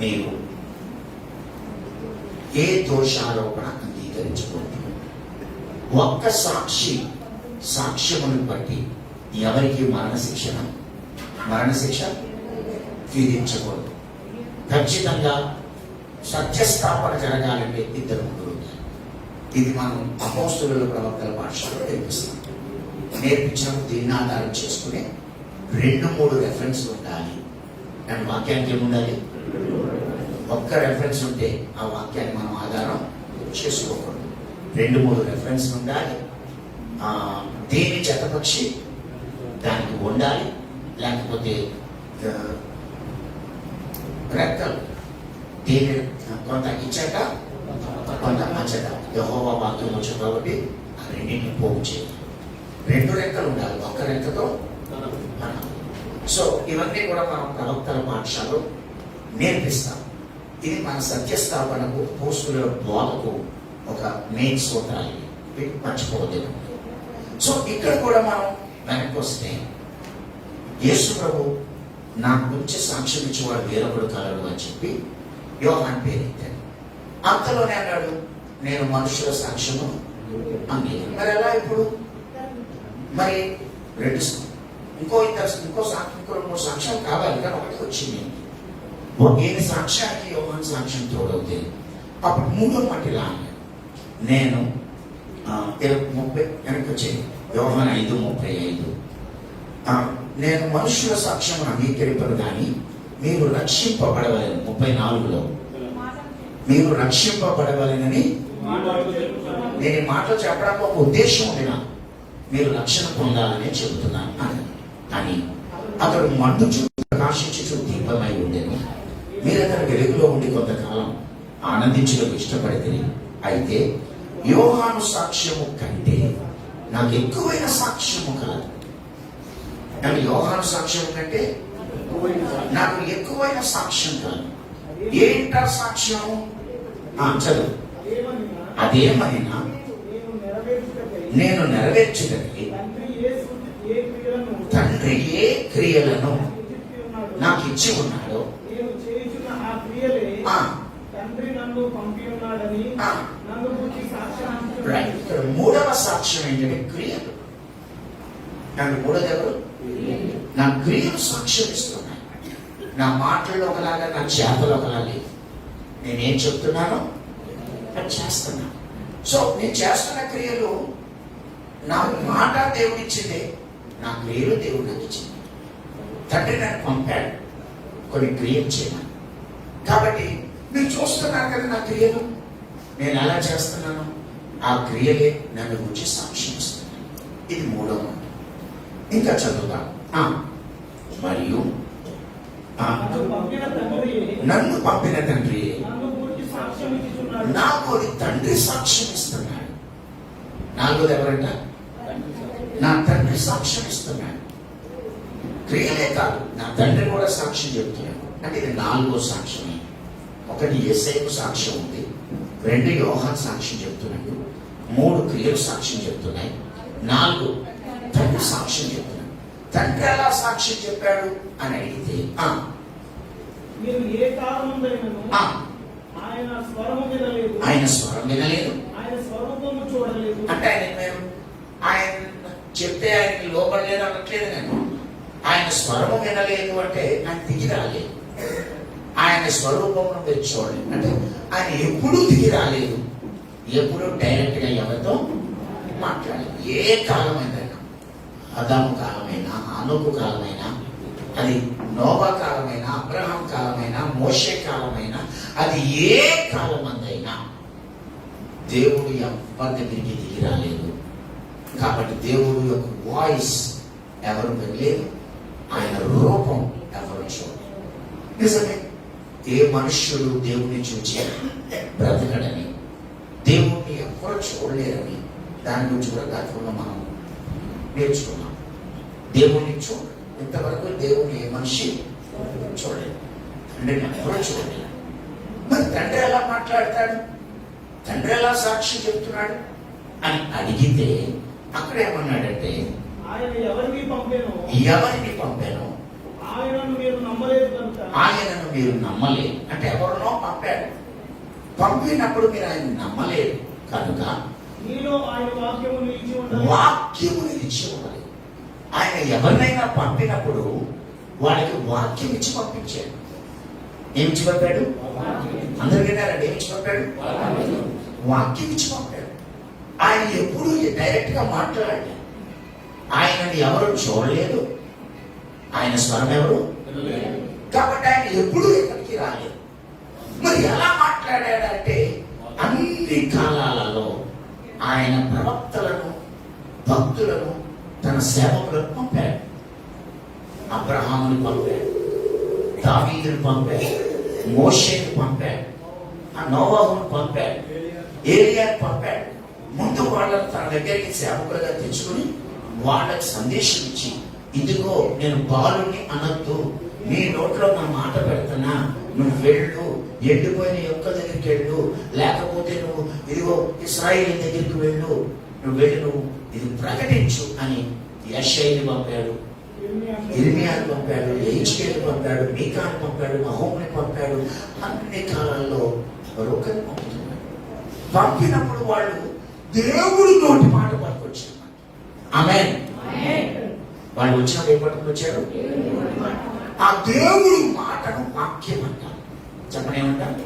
మీరు ఏ దోషారోపణ అంగీకరించకూడదు. ఒక్క సాక్షి సాక్ష్యమును బట్టి ఎవరికి మరణశిక్ష విధించకూడదు. ఖచ్చితంగా సత్యస్థాపన జరగాలంటే 2-3 ఉండాలి. ఇది మనం అపోస్తుల ప్రవక్తల భాషలో నేర్పించినప్పుడు దీన్ని ఆధారం చేసుకునే 2-3 రెఫరెన్స్లు ఉండాలి. అండ్ వాక్యానికి ఏముండాలి? ఒక్క రెఫరెన్స్ ఉంటే ఆ వాక్యాన్ని మనం ఆధారం చేసుకోకూడదు. 2-3 రెఫరెన్స్ ఉండాలి. దేని జతపక్షి దానికి ఉండాలి, లేకపోతే రెక్కలు దేని కొంత ఇచ్చట కొంత అచ్చట యెహోవా వాక్యం వచ్చు కాబట్టి ఆ రెండింటిని పోగు చేయాలి. 2 రెక్కలు ఉండాలి, ఒక్క రెక్కతో మనం. సో ఇవన్నీ కూడా మనం ప్రవక్తల పాఠశాలలో నేర్పిస్తాం. ఇది మన సత్యస్థాపనకు పోస్టుల బోధకు ఒక మెయిన్ సూత్రాలు, వీటిని మర్చిపోవద్దు. సో ఇక్కడ కూడా మనం వెనక్కి వస్తే యేసు ప్రభు నా గురించి సాక్ష్యం ఇచ్చేవాడు వేరొకడు కలడు అని చెప్పి యోహాను పేరెత్తాడు. అంతలోనే అన్నాడు, నేను మనుషుల సాక్ష్యము అంగీకరించను. మరి ఎలా ఇప్పుడు? మరి ఇంకో మూడు సాక్ష్యాలు కావాలి, కానీ ఒకటి వచ్చింది. ఈయన సాక్ష్యానికి యోహాను సాక్ష్యం తోడవుతుంది. అప్పుడు మూడో మట్టిలా నేను 30 వెనక్కి వచ్చేది, యోహాను 5:35. నేను మనుషుల సాక్ష్యం అంగీకరింపను కానీ మీరు రక్షింపబడవలని. 34లో మీరు రక్షింపబడవలనని నేను ఈ మాటలు చెప్పడానికి ఒక ఉద్దేశం ఉంది, నాకు మీరు రక్షణ పొందాలని చెబుతున్నాను అని. అతడు మండు చుట్టూ ప్రకాశించు దీపమై ఉండేను. మీరు అతని వెలుగులో ఉండి కొంతకాలం ఆనందించడానికి ఇష్టపడితే, అయితే యోహాను సాక్ష్యము కంటే నాకు ఎక్కువైన సాక్ష్యము కలదు. కానీ యోహాను సాక్ష్యం కంటే నాకు ఎక్కువైన సాక్ష్యం కలదు. ఏంటా సాక్ష్యము? చదువు. అదేమైనా నేను నెరవేర్చుటకి తండ్రి ఏ క్రియలను నాకు ఇచ్చి ఉన్నాడో ఇక్కడ మూడవ సాక్ష్యం ఏంటంటే క్రియలు. నాకు మూడోది ఎవరు? నా క్రియలు సాక్ష్యం ఇస్తున్నాయి. నా మాటల్లో ఒకలాగా, నా చేతలు ఒకలాగే. నేనేం చెప్తున్నానో అది చేస్తున్నాను. సో నేను చేస్తున్న క్రియలు, నా మాట దేవుడు ఇచ్చిందే, నా క్రియలు దేవుడు నాకు ఇచ్చింది. తండ్రి నన్ను పంపాడు కొన్ని క్రియలు చేయమని. కాబట్టి మీరు చూస్తున్నారు కదా నా క్రియలు, నేను ఎలా చేస్తున్నాను, ఆ క్రియలే నన్ను గురించి సాక్ష్యం ఇస్తున్నాను. ఇది మూడవ మాట. ఇంకా చదువుతాను. మరియు నన్ను పంపిన తండ్రి నాకు తండ్రి సాక్ష్యం ఇస్తున్నాడు. నాలుగోది ఎవరంట? నా తండ్రి సాక్ష్యం ఇస్తున్నాడు. క్రియలే కాదు, నా తండ్రి కూడా సాక్ష్యం చెప్తున్నాడు. అంటే ఇది నాలుగో సాక్ష్యమే. ఒకటి యేసయ్యకు సాక్ష్యం ఉంది, 2 యోహాను సాక్ష్యం చెప్తున్నాడు, 3 క్రియలు సాక్ష్యం చెప్తున్నాయి, 4 తండ్రి సాక్ష్యం చెప్తున్నాడు. తండ్రి ఎలా సాక్ష్యం చెప్పాడు అని అడిగితే, మీరు ఏ కాలమందైనను ఆయన స్వరము వినలేదు, ఆయన స్వరం వినలేదు, ఆయన స్వరూపము చూడలేదు. అంటే ఆయన చెప్తే ఆయనకి లోపడలేదు అనట్లేదు. నేను ఆయన స్వరము వినలేదు అంటే ఆయన దిగి రాలేదు, ఆయన స్వరూపమును మీరు చూడలేదు. అంటే ఆయన ఎప్పుడూ దిగి రాలేదు, ఎప్పుడు డైరెక్ట్ గా ఎవరితో మాట్లాడలేదు. ఏ కాలమైనా, ఆదాము కాలమైనా, హనోకు కాలమైనా, అది నోవా కాలమైనా, అబ్రహాం కాలమైనా, మోషే కాలమైనా, అది ఏ కాలమందైనా దేవుడు ఎవరి దగ్గరికి దిగి రాలేదు. కాబట్టి దేవుడు యొక్క వాయిస్ ఎవరు వినలేదు, ఆయన రూపం ఎవరు చూడలేదు. నిజమే, ఏ మనుష్యుడు దేవుణ్ణి చూచి బ్రతకడని, దేవుణ్ణి ఎవరు చూడలేరని దాని గురించి కూడా గతంలో మనం నేర్చుకున్నాం. దేవుణ్ణి చూడ, ఇంతవరకు దేవుణ్ణి ఏ మనిషి చూడలేదు, తండ్రిని ఎవరు చూడలేదు. మరి తండ్రి ఎలా మాట్లాడతాడు, తండ్రి ఎలా సాక్షి చెప్తున్నాడు అని అడిగితే అక్కడ ఏమన్నాడంటే, ఆయన ఎవరిని పంపాను ఆయనను మీరు నమ్మలేదు కనుక. ఆయనను మీరు నమ్మలేదు అంటే ఎవరినో పంపాడు, పంపినప్పుడు మీరు ఆయన నమ్మలేదు కనుక మీలో ఆయన వాక్యము నిలిచి ఉండాలి. ఆయన ఎవరినైనా పంపినప్పుడు వాళ్ళకి వాక్యం ఇచ్చి పంపించాడు. ఏమిచ్చి పంపాడు? అందరు విన్నారండి, ఏమిచ్చి పంపాడు? వాక్యం ఇచ్చి పంపాడు. ఆయన ఎప్పుడు డైరెక్ట్ గా మాట్లాడాడు. ఆయనని ఎవరు చూడలేదు, ఆయన స్వరం ఎవరు, కాబట్టి ఆయన ఎప్పుడు ఎక్కడికి రాలేదు. మరి ఎలా మాట్లాడాడంటే, అన్ని కాలాలలో ఆయన ప్రవక్తలను, భక్తులను, తన సేవకులను పంపాడు. అబ్రహాముని పంపాడు, దావీదుని పంపాడు, మోషేని పంపాడు, నోవాహుని పంపాడు, ఏలియాని పంపాడు. ముందు వాళ్ళని తన దగ్గరికి సేవకులుగా తెచ్చుకుని వాళ్ళకి సందేశం ఇచ్చి, ఇదిగో నేను బాలుని అనొద్దు, నీ నోట్లో నా మాట పెడుతున్నా, నువ్వు వెళ్ళు, ఎండిపోయిన యొక్క దగ్గరికి వెళ్ళు, లేకపోతే నువ్వు ఇదిగో ఇశ్రాయేలు దగ్గరికి వెళ్ళు, నువ్వు వెళ్ళి నువ్వు ఇది ప్రకటించు అని యెషయాని పంపాడు, ఇర్మియాని పంపాడు, హెజ్కేలుని పంపాడు, మీకాని పంపాడు, నహూముని పంపాడు. అన్ని కాలాల్లో ఒకరిని పంపుతున్నాడు. పంపినప్పుడు వాళ్ళు దేవుడు నోటి మాట పట్టుకొచ్చారు. ఆమేన్. వాళ్ళు వచ్చినప్పుడు ఏం పట్టుకుని వచ్చారు? ఆ దేవుడి మాటను వాక్యం అంటారు. చెప్పనేమంటారు?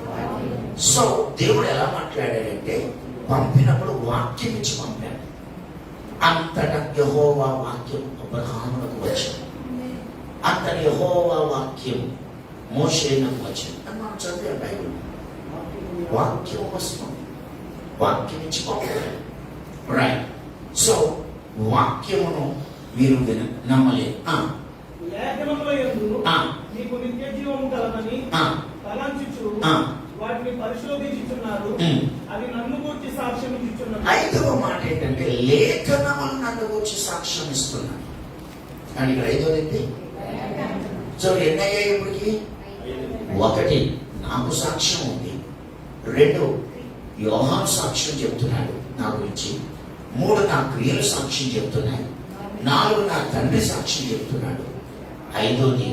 సో దేవుడు ఎలా మాట్లాడాడంటే పంపినప్పుడు వాక్యం ఇచ్చి పంపాడు. అంతటా యెహోవా వాక్యం అబ్రహామునకు వచ్చింది, అంతటి యెహోవా వాక్యం మోషేనకు వచ్చింది అని మనం చదివే బైబిల్. వాక్యం వస్తుంది, వాక్యం ఇచ్చి పంపాడు. రైట్. సో వాక్యమును మీరు నమ్మలేదు. లేఖనముల యందు నీకు నిత్య జీవము కలదని తలంచుచు వాటిని పరిశోధించుచున్నారు, అవి నన్ను గూర్చి సాక్ష్యం ఇచ్చుచున్నారు. ఐదవ మాట ఏంటంటే లేఖనములు నన్ను గూర్చి సాక్ష్యం ఇస్తున్నాను. కానీ ఇక్కడ ఐదవది ఏంటి? సో ఎన్నయ్యాయి ఇప్పటికి? 1 నాకు సాక్ష్యం ఉంది, 2 యోహాను సాక్ష్యం చెప్తున్నాడు నా గురించి, 3 నా క్రియలు సాక్ష్యం చెప్తున్నాయి, 4 నా తండ్రి సాక్ష్యం చెప్తున్నాడు, 5వది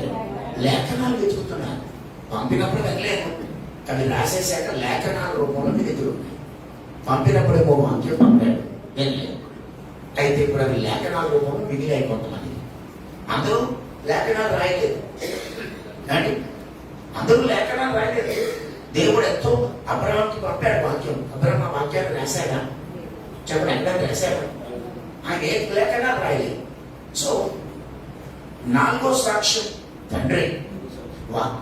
లేఖనాలు వెతుకుతున్నాను. పంపినప్పుడు వెళ్ళలేదు, అవి రాసేసాక లేఖనాల రూపంలో మీ దగ్గర ఉన్నాయి. పంపినప్పుడు ఏమో వాక్యం పంపాడు, వెళ్ళలేదు. అయితే ఇప్పుడు అవి లేఖనాల రూపంలో మిగిలాయి కొంతమంది. అందరూ లేఖనాలు రాయలేదు, కానీ అందరూ లేఖనాలు రాయలేదు. దేవుడు ఎంతో అబ్రహాంకి పంపాడు వాక్యం. అబ్రహాం ఆ వాక్యాన్ని రాశాడా? చెప్పండి, ఎక్కడ రాశాడు? ఆయన ఏ లేఖనాలు రాయలేదు. సో 4వ సాక్ష్యం తండ్రి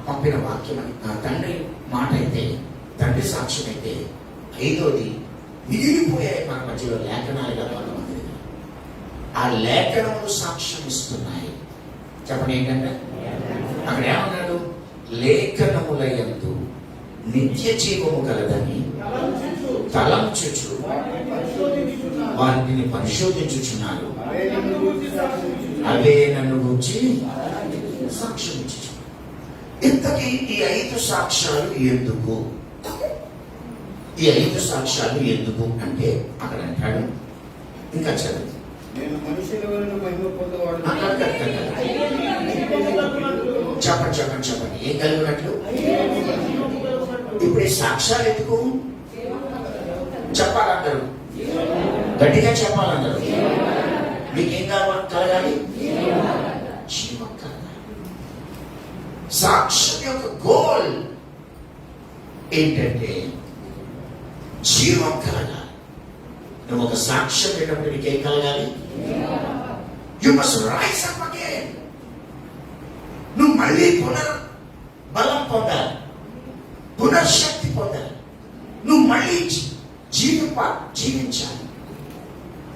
పంపిన వాక్యం అని, ఆ తండ్రి మాట అయితే, తండ్రి సాక్ష్యం అయితే, 5వది మిగిలిపోయాయి మన మధ్యలో లేఖనాలుగా కొంతమంది. ఆ లేఖనములు సాక్ష్యం ఇస్తున్నాయి. చెప్పండి ఏంటంటే అక్కడ ఏమన్నాడు? లేఖనముల యందు నిత్య జీవము కలదని తలంచుచు వాటిని పరిశోధించుచున్నారు, అవే నన్ను గురించి సాక్ష్యం ఇచ్చు. ఇంతకీ ఈ 5 సాక్ష్యాలు ఎందుకు? ఈ 5 సాక్ష్యాలు ఎందుకు అంటే అక్కడ అంటాడు, ఇంకా చదువు. నేను మనుషుల వలన మహిమ పొందువాడు. చెప్పండి ఏం కలిగినట్లు? ఇప్పుడు ఈ సాక్ష్యాలు ఎందుకు చెప్పాలందరూ? గట్టిగా చెప్పాలందరూ. మీకేం కలగాలి? జీవం కలగాలి. సాక్ష్యం యొక్క గోల్ ఏంటంటే జీవం కలగాలి. నువ్వు ఒక సాక్ష్యం విన్నప్పుడు నీకేం కలగాలి? You must rise up again. నువ్వు మళ్ళీ బలం పొందాలి, పునర్శక్తి పొందాలి, నువ్వు మళ్ళీ జీవించాలి,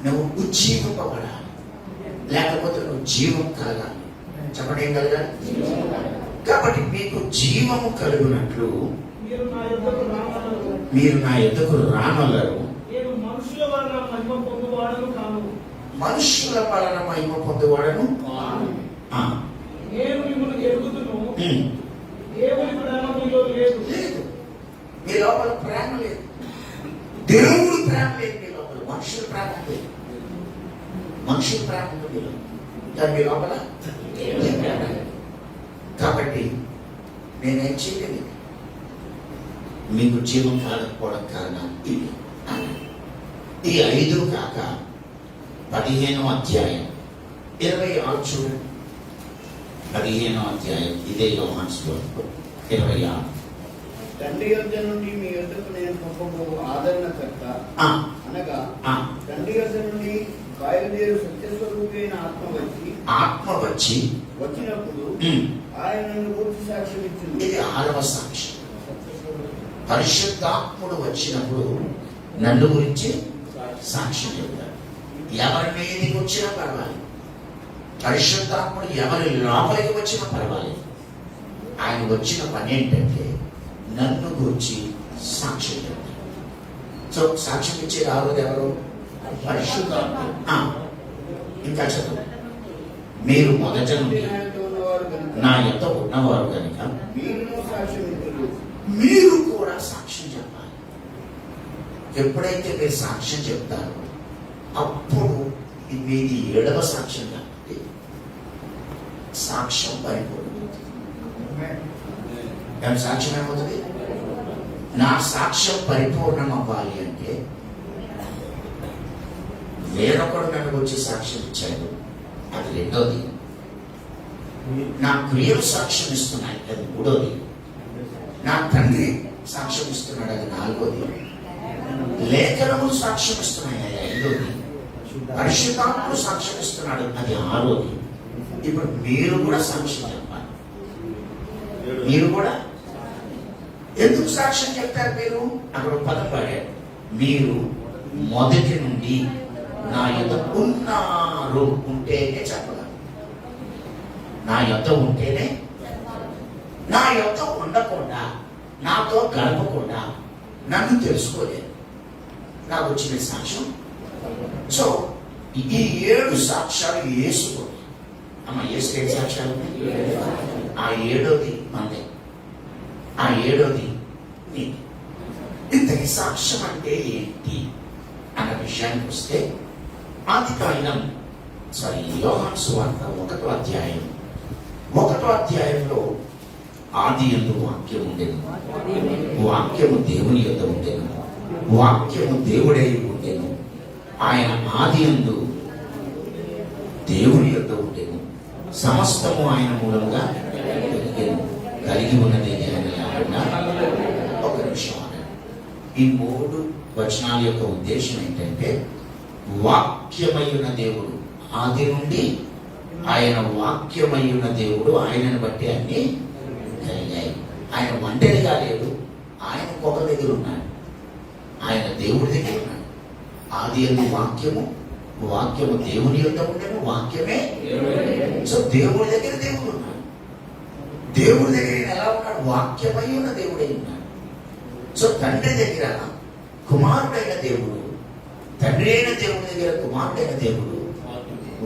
నువ్వు ఉజ్జీవింపబడాలి, లేకపోతే నువ్వు జీవం కలగాలి. చెప్పండి ఏం కలగాలి? కాబట్టి మీకు జీవము కలుగునట్లు మీరు నా యొద్దకు రానలరు. మనుషుల వలన మహిమ పొందువాడను కాను. మనుషుల వలన మహిమ పొందువాడను. నేను మిమ్మల్ని ఎరుగుదును. దేవుని ప్రేమ మీలో లేదు. మీ లోపల ప్రేమ లేదు, దేవుడు ప్రేమ లేదు మీ లోపల. మనుషుల ప్రేమ లేదు, మనుషుల ప్రేమ ఉంది మీలో, కానీ మీ లోపల ప్రేమ లేదు. కాబట్టి నేనేం చేయలేదు, మీకు జీవం కాకపోవడం కారణం ఇది. ఈ 5 కాక 15వ అధ్యాయం 26 చూడండి. 15వ అధ్యాయం ఇదే యోహాను సువార్త 26. తండ్రి యొద్ద నుండి మీ యొద్దకు నేను పంపబోవు ఆదరణకర్త అనగా తండ్రి యొద్ద నుండి బయలుదేరు సత్యస్వరూపైన ఆత్మ వచ్చి వచ్చినప్పుడు ఆయన నన్ను గురించి సాక్ష్యం ఇచ్చింది. ఇది 6వ సాక్ష్యం. పరిశుద్ధాత్ముడు వచ్చినప్పుడు నన్ను గురించి సాక్ష్యం చెప్తాడు. ఎవరి మీదకి వచ్చినా పర్వాలేదు, పరిశుద్ధాత్ముడు ఎవరి లోపలికి వచ్చినా పర్వాలేదు, ఆయన వచ్చిన పని ఏంటంటే నన్ను గురించి సాక్ష్యం చెప్తాడు. సో సాక్ష్యం ఇచ్చే రావద్దు ఎవరు? పరిశుద్ధాత్ముడు. ఇంకా చదువు. మీరు మొదట నుండి నా యొక్క ఉన్నవారు కనుక మీరు కూడా సాక్ష్యం చెప్పాలి. ఎప్పుడైతే మీరు సాక్ష్యం చెప్తారో అప్పుడు మీది 7వ సాక్ష్యం కాబట్టి సాక్ష్యం పరిపూర్ణమవుతుంది. సాక్ష్యం ఏమవుతుంది? నా సాక్ష్యం పరిపూర్ణం అవ్వాలి అంటే వేరొకడు నన్ను వచ్చి సాక్ష్యం ఇచ్చాడు, అది 2వది. నా క్రియలు సాక్ష్యం ఇస్తున్నాయి, అది మూడోది. నా తండ్రి సాక్ష్యం ఇస్తున్నాడు, అది నాలుగోది. లేఖనములు సాక్ష్యం ఇస్తున్నాయి, అది ఐదోది. పరిశుద్ధాత్ముడు సాక్ష్యం ఇస్తున్నాడు, అది ఆరోది. ఇప్పుడు మీరు కూడా సాక్ష్యం చెప్పాలి. మీరు కూడా ఎందుకు సాక్ష్యం చెప్తారు? మీరు అక్కడ పదం పాడారు, మీరు మొదటి నుండి నా యొద్ద ఉన్నారు ఉంటేనే చెప్పగలరు. నా యొద్ద ఉంటేనే, నా యొద్ద ఉండకుండా, నాతో గడపకుండా నన్ను తెలుసుకోలేదు. నాకు వచ్చిన సాక్ష్యం. సో ఈ 7 సాక్ష్యాలు యేసు. అమ్మ యేసు 7 సాక్ష్యాలు ఉన్నాయి. ఆ 7వది మందే, ఆ 7వది నీది. ఇంతకి సాక్ష్యం అంటే ఏంటి అన్న విషయానికి వస్తే, యోహాను సువార్త 1వ అధ్యాయం, 1వ అధ్యాయంలో ఆది యందు వాక్యం ఉండెను, వాక్యము దేవుని యొద్ద ఉండెను, వాక్యము దేవుడై ఉండెను, ఆయన ఆది యందు దేవుని యొద్ద ఉండెను, సమస్తము ఆయన మూలంగా కలిగెను, కలిగి ఉన్నది ఆయన లేకుండా. ఒక నిమిషం అన్నాడు. ఈ 3 వచనాల యొక్క ఉద్దేశం ఏంటంటే, వాక్యమయ్యున్న దేవుడు ఆది నుండి, ఆయన వాక్యమయ్యున్న దేవుడు, ఆయనను బట్టి అన్ని కలిగాయి. ఆయన ఒంటరిగా లేడు, ఆయన ఒక దగ్గర ఉన్నాడు, ఆయన దేవుడి దగ్గర ఉన్నాడు. ఆది యందు వాక్యము, వాక్యము దేవుని యొద్ద ఉండేను, వాక్యమే. సో దేవుడి దగ్గర దేవుడు ఉన్నాడు. దేవుడి దగ్గర ఎలా ఉన్నాడు? వాక్యమై ఉన్న దేవుడై ఉన్నాడు. సో తండ్రి దగ్గర కుమారుడైన దేవుడు, తండ్రి అయిన దేవుడి దగ్గర కుమారుడైన దేవుడు,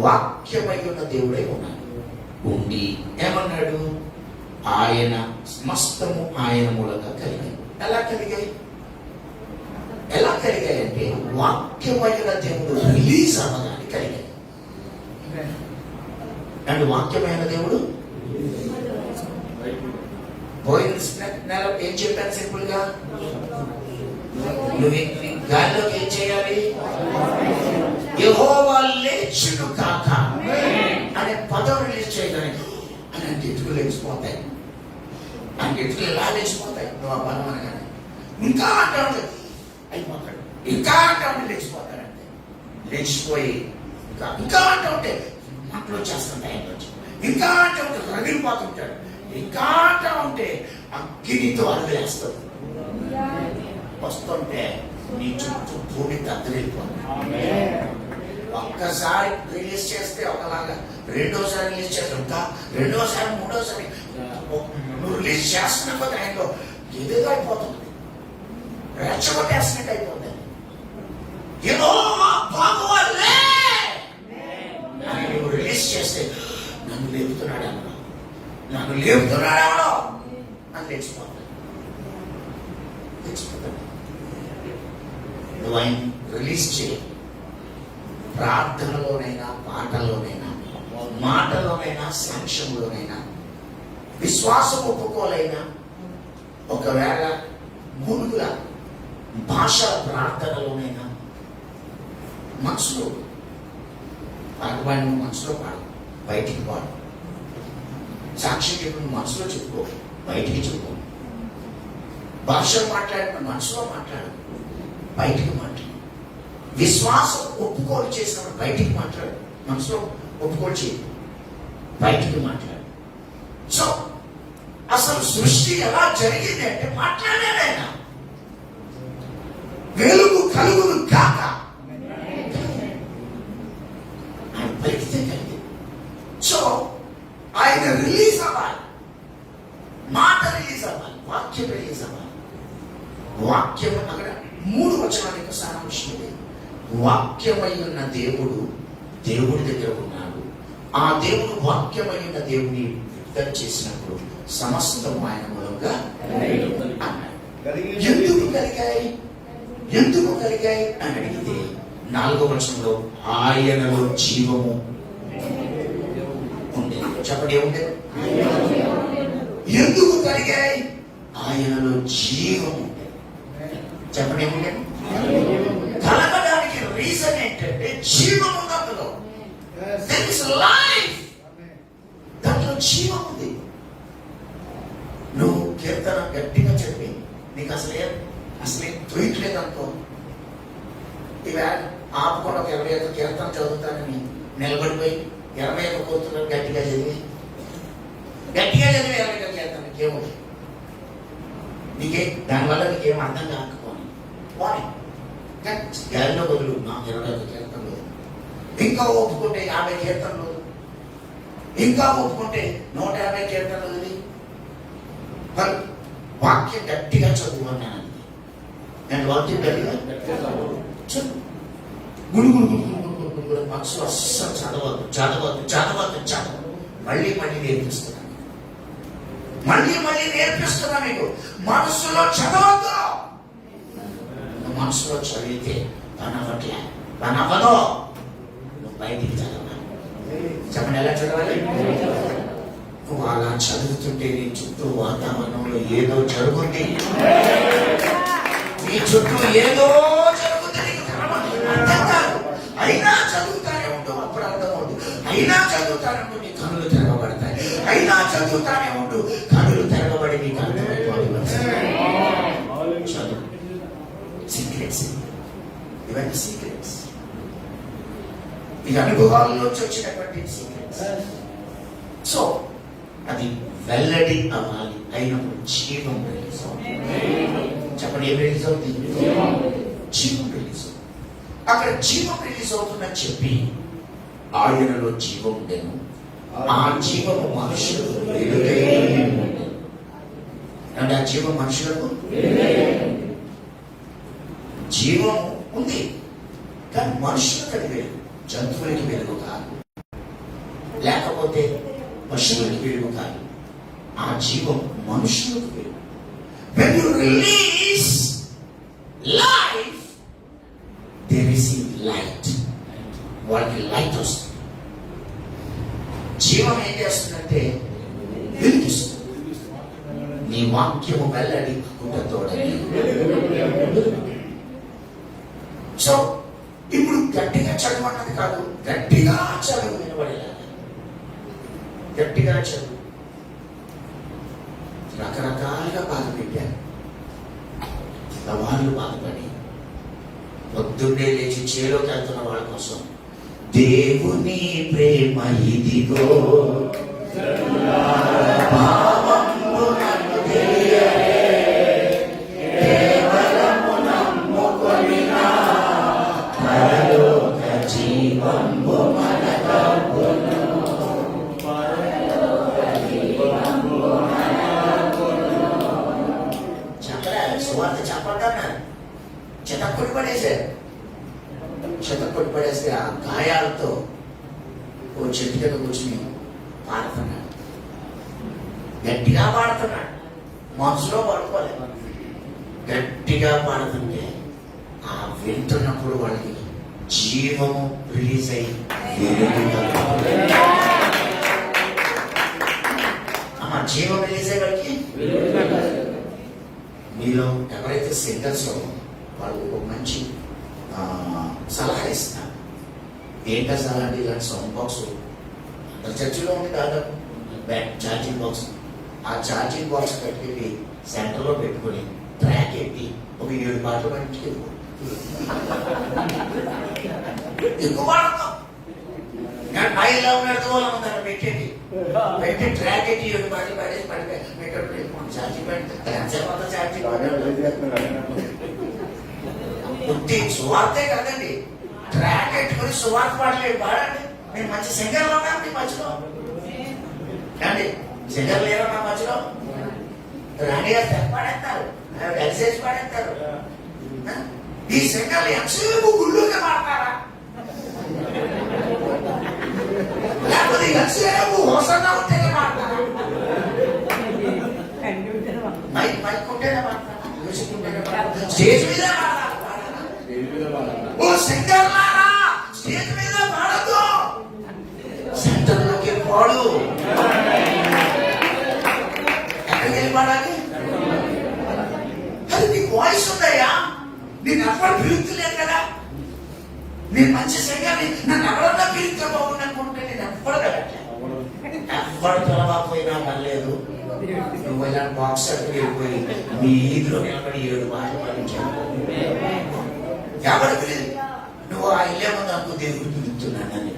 వాక్యమై ఉన్న దేవుడై ఉన్నాడు. ఉండి ఏమన్నాడు? ఆయన సమస్తము ఆయన మూలంగా కలిగాయి. ఎలా కలిగాయి? ఎలా కలిగాయంటే, వాక్యమైన దేవుడు రిలీజ్ అవ్వగానే కలిగాయి. అండ్ వాక్యమైన దేవుడు పోయిన నెల ఏం చెప్పాను? సింపుల్ గా, నువ్వు గాలిలోకి ఏం చేయాలి? యెహోవా లేచును కాక అనే పదం రిలీజ్ చేయడానికి అని అంటే ఎత్తుకులు లేచిపోతాయి. అంటే ఎత్తుకులు ఎలా లేచిపోతాయి? నువ్వు ఆ పదం అనగానే ఇంకా అంటే అయిపోతాడు, ఇంకా అంటే లేచిపోతాడంటే, లేచిపోయి ఇంకా అంటే మాటలు వచ్చేస్తుంటాయి, ఇంకా అంటే రగిలిపోతుంటాడు, ఇంకా అంటే అగ్గినితో అదిలేస్తాడు. వస్తుంటే నీ చుట్టూ భూమి దద్దరిల్లిపోతుంది. ఒక్కసారి రిలీజ్ చేస్తే ఒకలాగా, రెండోసారి రిలీజ్ చేస్తే ఇంకా, రెండోసారి మూడోసారి నువ్వు రిలీజ్ చేస్తున్న కొద్ది ఆయనలో ఏదేదో అయిపోతుంది, రెచ్చగొట్టేసినట్టు అయిపోతుంది. అని నువ్వు రిలీజ్ చేస్తే నన్ను లేపుతున్నాడేమో, నన్ను లేపుతున్నాడేమో అని లేచిపోతాడు. నువ్వు ఆయన రిలీజ్ చేయి. ప్రార్థనలోనైనా, పాటలోనైనా, మాటలోనైనా, సాక్ష్యంలోనైనా, విశ్వాసం ఒప్పుకోలైనా, ఒకవేళ గురువుల భాష ప్రార్థనలోనైనా, మనసులో పాటపాడి నువ్వు మనసులో పాడు, బయటికి పాడు. సాక్ష్యం చెప్పు, మనసులో చెప్పుకో, బయటికి చెప్పుకో. భాష మాట్లాడిన మనసులో మాట్లాడు, బయటికి మాట్లాడు. విశ్వాసం ఒప్పుకోలు చేసినప్పుడు బయటికి మాట్లాడు, మనసులో ఒప్పుకోలు చేయి, బయటికి మాట్లాడు. సో అసలు సృష్టి ఎలా జరిగింది అంటే మాట్లాడాడు ఆయన. వెలుగు కలుగును కాక ఆయన పలికితే కలిగింది. సో ఆయన రిలీజ్ అవ్వాలి, మాట రిలీజ్ అవ్వాలి, వాక్యం రిలీజ్ అవ్వాలి. వాక్యం అక్కడ 3 వచనాల యొక్క సారాంశం ఇది. వాక్యమై ఉన్న దేవుడు దేవుడి దగ్గర ఉన్నాడు. ఆ దేవుడు వాక్యమై ఉన్న దేవుని విడుదల చేసినప్పుడు సమస్తం ఆయన మూలంగా అన్నాడు. ఎందుకు కలిగాయి? ఎందుకు కలిగాయి అని అడిగితే 4వ వచనంలో ఆయనలో జీవము ఉండేది. చెప్పండి, ఏముండేది? ఎందుకు కలిగాయి? ఆయనలో జీవం ఉండేది. చెప్పండి, ఏముండేది? కలగడానికి రీజన్ ఏంటంటే జీవం ఉంది అందులో. There is life. దాంట్లో జీవం నీకు అసలేం తొయ్యట్లేదు అనుకో, ఇవే ఆపుకొని ఒక 21 కీర్తన చదువుతానని నిలబడిపోయి 21 కూర్చున్నారు గట్టిగా చదివి 21 కీర్తన నీకేమవుతుంది? నీకే దానివల్ల నీకేం అర్థం కాకపోని పోనీ గాలిలో బదులు నాకు 21 కీర్తనలు, ఇంకా ఒప్పుకుంటే 50 కీర్తనలు, ఇంకా ఒప్పుకుంటే 150 కీర్తనలు. మరి వాక్యం గట్టిగా చదువు అన్నాను. నేను వాక్యం గట్టిగా చదువు, గుడుగుడు మనసులో అస్సలు చదవద్దు. మళ్ళీ నేర్పిస్తున్నాను, మళ్ళీ నేర్పిస్తున్నా మీకు. మనసులో చదవద్దు. మనసులో చదివితే పని అవ్వదు. నువ్వు బయటికి చదవాలి. చెప్పండి, ఎలా చదవాలి? నువ్వు అలా చదువుతుంటే నీ చుట్టూ వాతావరణంలో ఏదో జరుగుతుంది. నీ చుట్టూ ఏదో జరుగుతుంది, నీకు అర్థం కాదు. అయినా చదువుతానే ఉంటూ అప్పుడు అర్థం అవుతుంది. అయినా చదువుతానే ఉంటూ నీ కనులు తెరవబడతాయి. అయినా చదువుతానే ఉంటూ కనులు తెరవబడి నీకు అర్థమైపోతుంది. చదువు సీక్రెట్స్, ఇవన్నీ సీక్రెట్స్. ఈ అనుభవాల్లోంచి వచ్చినటువంటి సీక్రెట్స్. సో అది వెల్లడి అవ్వాలి. అయినప్పుడు జీవం రిలీజ్ అవుతుంది. చెప్పండి, ఏం రిలీజ్ అవుతుంది? జీవం రిలీజ్ అవుతుంది. అక్కడ జీవం రిలీజ్ అవుతుందని చెప్పి ఆయనలో జీవం ఉండేను, ఆ జీవము మనుషులకు వెలుగై ఉండెను. అంటే ఆ జీవం మనుషులకు జీవం ఉంది, కానీ మనుషులకు అది వెలుగు. జంతువులకి వెలుగు కాదు, లేకపోతే పశువులకి వెలుగు కాదు. ఆ జీవం మనుషులకు వెలుగు. When you release life, they receive light. వాళ్ళకి లైట్ వస్తుంది. జీవం ఏం చేస్తుందంటే వెలిగిస్తుంది. నీ వాక్యము వెల్లడి తోడని. సో ఇప్పుడు గట్టిగా చదువు అన్నది కాదు, గట్టిగా చదువు వినబడేలా. గట్టిగా చదువు. రకరకాలుగా బాధ పెట్టారు. వాళ్ళు బాధపడి పొద్దున్నే లేచి చేలోకి వెళ్తున్న వాళ్ళ కోసం దేవుని ప్రేమ ఇదిగో భావము నన్ను తెలియరే, కేవలము నమ్ముకొనినా పరలోక జీవము మనకబ్బును. సువార్త చెప్పంటారు, చెతక్కొట్టి పడేశారు. చెతక్కొట్టి పడేస్తే ఆ గాయాలతో ఓ చెట్టు దగ్గర కూర్చుని పాడుతున్నాడు. గట్టిగా పాడుతున్నాడు, మనసులో పడుకోలేదు. గట్టిగా పాడుతుంటే ఆ వింటున్నప్పుడు వాళ్ళకి జీవము రిలీజ్ అయ్యి జీవం రిలీజ్ అయ్యే వాళ్ళకి. మీలో ఎవరైతే సింగర్స్ వాళ్ళు ఒక మంచి సలహా ఇస్తారు. ఏంటో సలహా అంటే ఇలాంటి సౌండ్ బాక్స్ చర్చిలో ఉంది దాదాపు ఛార్జింగ్ బాక్స్. ఆ ఛార్జింగ్ బాక్స్ పెట్టుకెళ్ళి సెంటర్లో పెట్టుకొని ట్రాక్ ఎత్తి ఒక 7 పాటలు బయటికి ఎక్కువ పాడతాం. నేను పైలో ఉన్నట్టు వాళ్ళం దాన్ని పెట్టేది పెట్టి ట్రాక్ ఎత్తి 7 పాటలు పడేసి పెట్టేటప్పుడు ఛార్జింగ్ పెట్టి ఛార్జింగ్ బుద్ధి సువార్తే కదండి. ట్రాక్ ఎట్టుకుని సువార్త పాడలేదు పాడండి. నేను మంచి సింగర్లు ఉన్నారు మీ మధ్యలో అండి. సింగర్ లేరు నా మధ్యలో. రాణి గారు తెగ పాడేస్తారు, ఎల్సేసి పాడేస్తారు. ఈ సింగర్లు ఎంతసేపు గుళ్ళోనే పాడతారా, లేకపోతే ఎంతసేపు హోసంగా ఉంటేనే పాడతారా? మైక్ ఉంటేనే పాడతారా, మ్యూజిక్ ఉంటేనే పాడతారా, స్టేజ్ మీద పాడాలి. ఓ సింగర్ లారా స్టేజ్ మీద పాడదు, సెంటర్లోకి పాడు. ఎక్కడికి వెళ్ళి పాడాలి? అది నీకు వాయిస్ ఉందయ్యా, నేను ఎవ్వరు పిలుస్తలేదు కదా. నేను మంచి సింగర్ని, నన్ను ఎవరన్నా పిలిస్తే బాగుంది అనుకుంటే నేను ఎవ్వరు కదా. ఎవ్వరు పిలవకపోయినా పర్లేదు, నువ్వు ఇలా బాక్స్ అడుగు వెళ్ళిపోయి మీ ఈదులో నిలబడి 7 పాటలు పాడించావు. ఎవరికి నువ్వు ఆ ఇల్లే ముందు అనుకో దేవుడు పిలుస్తున్నానని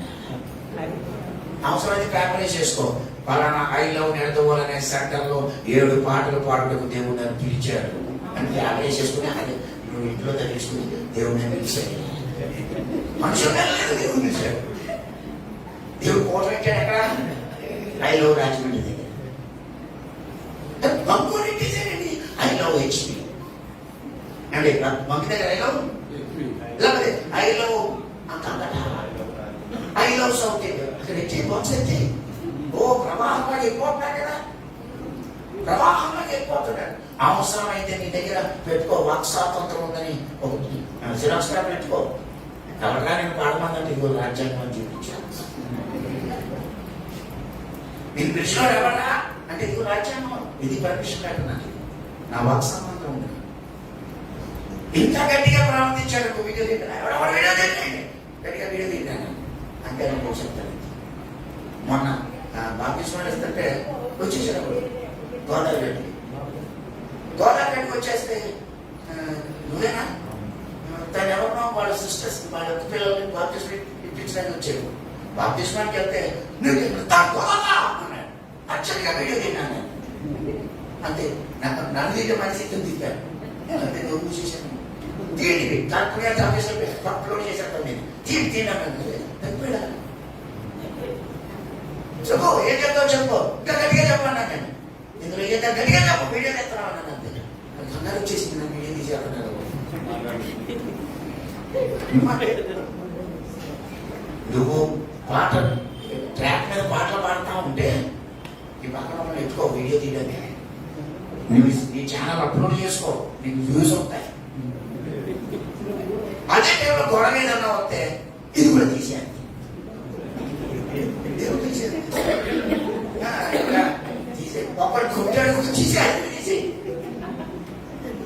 అవసరమైతే పేపర్ చేసుకో. పలానా ఐ లవ్ నెడదవోల్ అనే సెంటర్లో 7 పాటలు పాడుటకు దేవుడు నన్ను పిలిచాడు అని పేపర్ వేసేసుకుని అది నువ్వు ఇంట్లో తగ్గించుకుని దేవుడు నన్ను పిలిచాడు. మనుషులు వెళ్ళలేదు, దేవుడు పిలిచాడు. దేవుడు కోట పెట్టాడు ఎక్కడ? ఐ లవ్ రాజమండ్రి దగ్గర. ఇంకోటి ఐ లవ్ హెచ్పి అంటే మంకి దగ్గర ఐ లవ్ లేకపోతే I love I love south India అక్కడ ఎత్తే బాక్స్ ఎత్తే ఓ ప్రవాహంగా వెళ్ళిపోతున్నాడు కదా, ప్రవాహంగా వెళ్ళిపోతున్నాడు. అవసరమైతే నీ దగ్గర పెట్టుకో, వాక్ స్వాతంత్రం ఉందని ఒకటి జిరాక్స్ పేపర్ పెట్టుకో. ఎవరిగా నేను పాడమందంటే ఇదిగో రాజ్యాంగం చూపించాను. నేను పిలిచిన ఎవరా అంటే ఇదిగో రాజ్యాంగం, ఇది పర్మిషన్ పేపర్ నాకు, నా వాక్ సంబంధం ఉంది. ఇంత గట్టిగా ప్రవర్తించాడు. వీడియో తింటాను ఎవరెవరు వీడియో తింటాను గట్టిగా వీడియో తింటాను అంటే నేను చెప్తాను. మొన్న బాప్తిస్మా ఇస్తుంటే వచ్చేసాడు గోదావరికి. గోదావరికి వచ్చేస్తే నువ్వేనా తను ఎవరినో వాళ్ళ సిస్టర్స్ వాళ్ళ పిల్లల్ని బాప్తిస్మా ఇప్పించడానికి వచ్చాడు. బాప్తిస్మాకి వెళ్తే నువ్వు అన్నాడు. అచ్చడిగా వీడియో తిన్నాను అంతే. నాకు నన్ను తింటే మనిషి తిప్పాను అంతే. నువ్వు చూసేసాను తీయండి కరెక్ట్గా ఆఫీసులో అప్లోడ్ చేశాను. నేను తిన్నాను తప్పిడా చెప్పు, ఏం చెప్తావు చెప్పు, ఇంకా గట్టిగా చెప్పాను నేను. ఇందులో ఏం గట్టిగా చెప్పు, వీడియో ఎత్తున్నావు అన్నాను అంతే. కంగారు వచ్చేసింది నాకు వీడియో తీసేస్తున్నారు. నువ్వు పాట ట్రాక్ మీద పాటలు పాడుతూ ఉంటే ఈ పక్కన వాళ్ళు ఎత్తుకో వీడియో తీయడానికి. నువ్వు ఈ ఛానల్ అప్లోడ్ చేసుకో, నీకు వ్యూస్ వస్తాయి. అదే టైంలో గొడవ ఏదన్నా వస్తే ఇది కూడా తీసేయాలి. ఒకటి కొట్టాడు తీసేయాలి.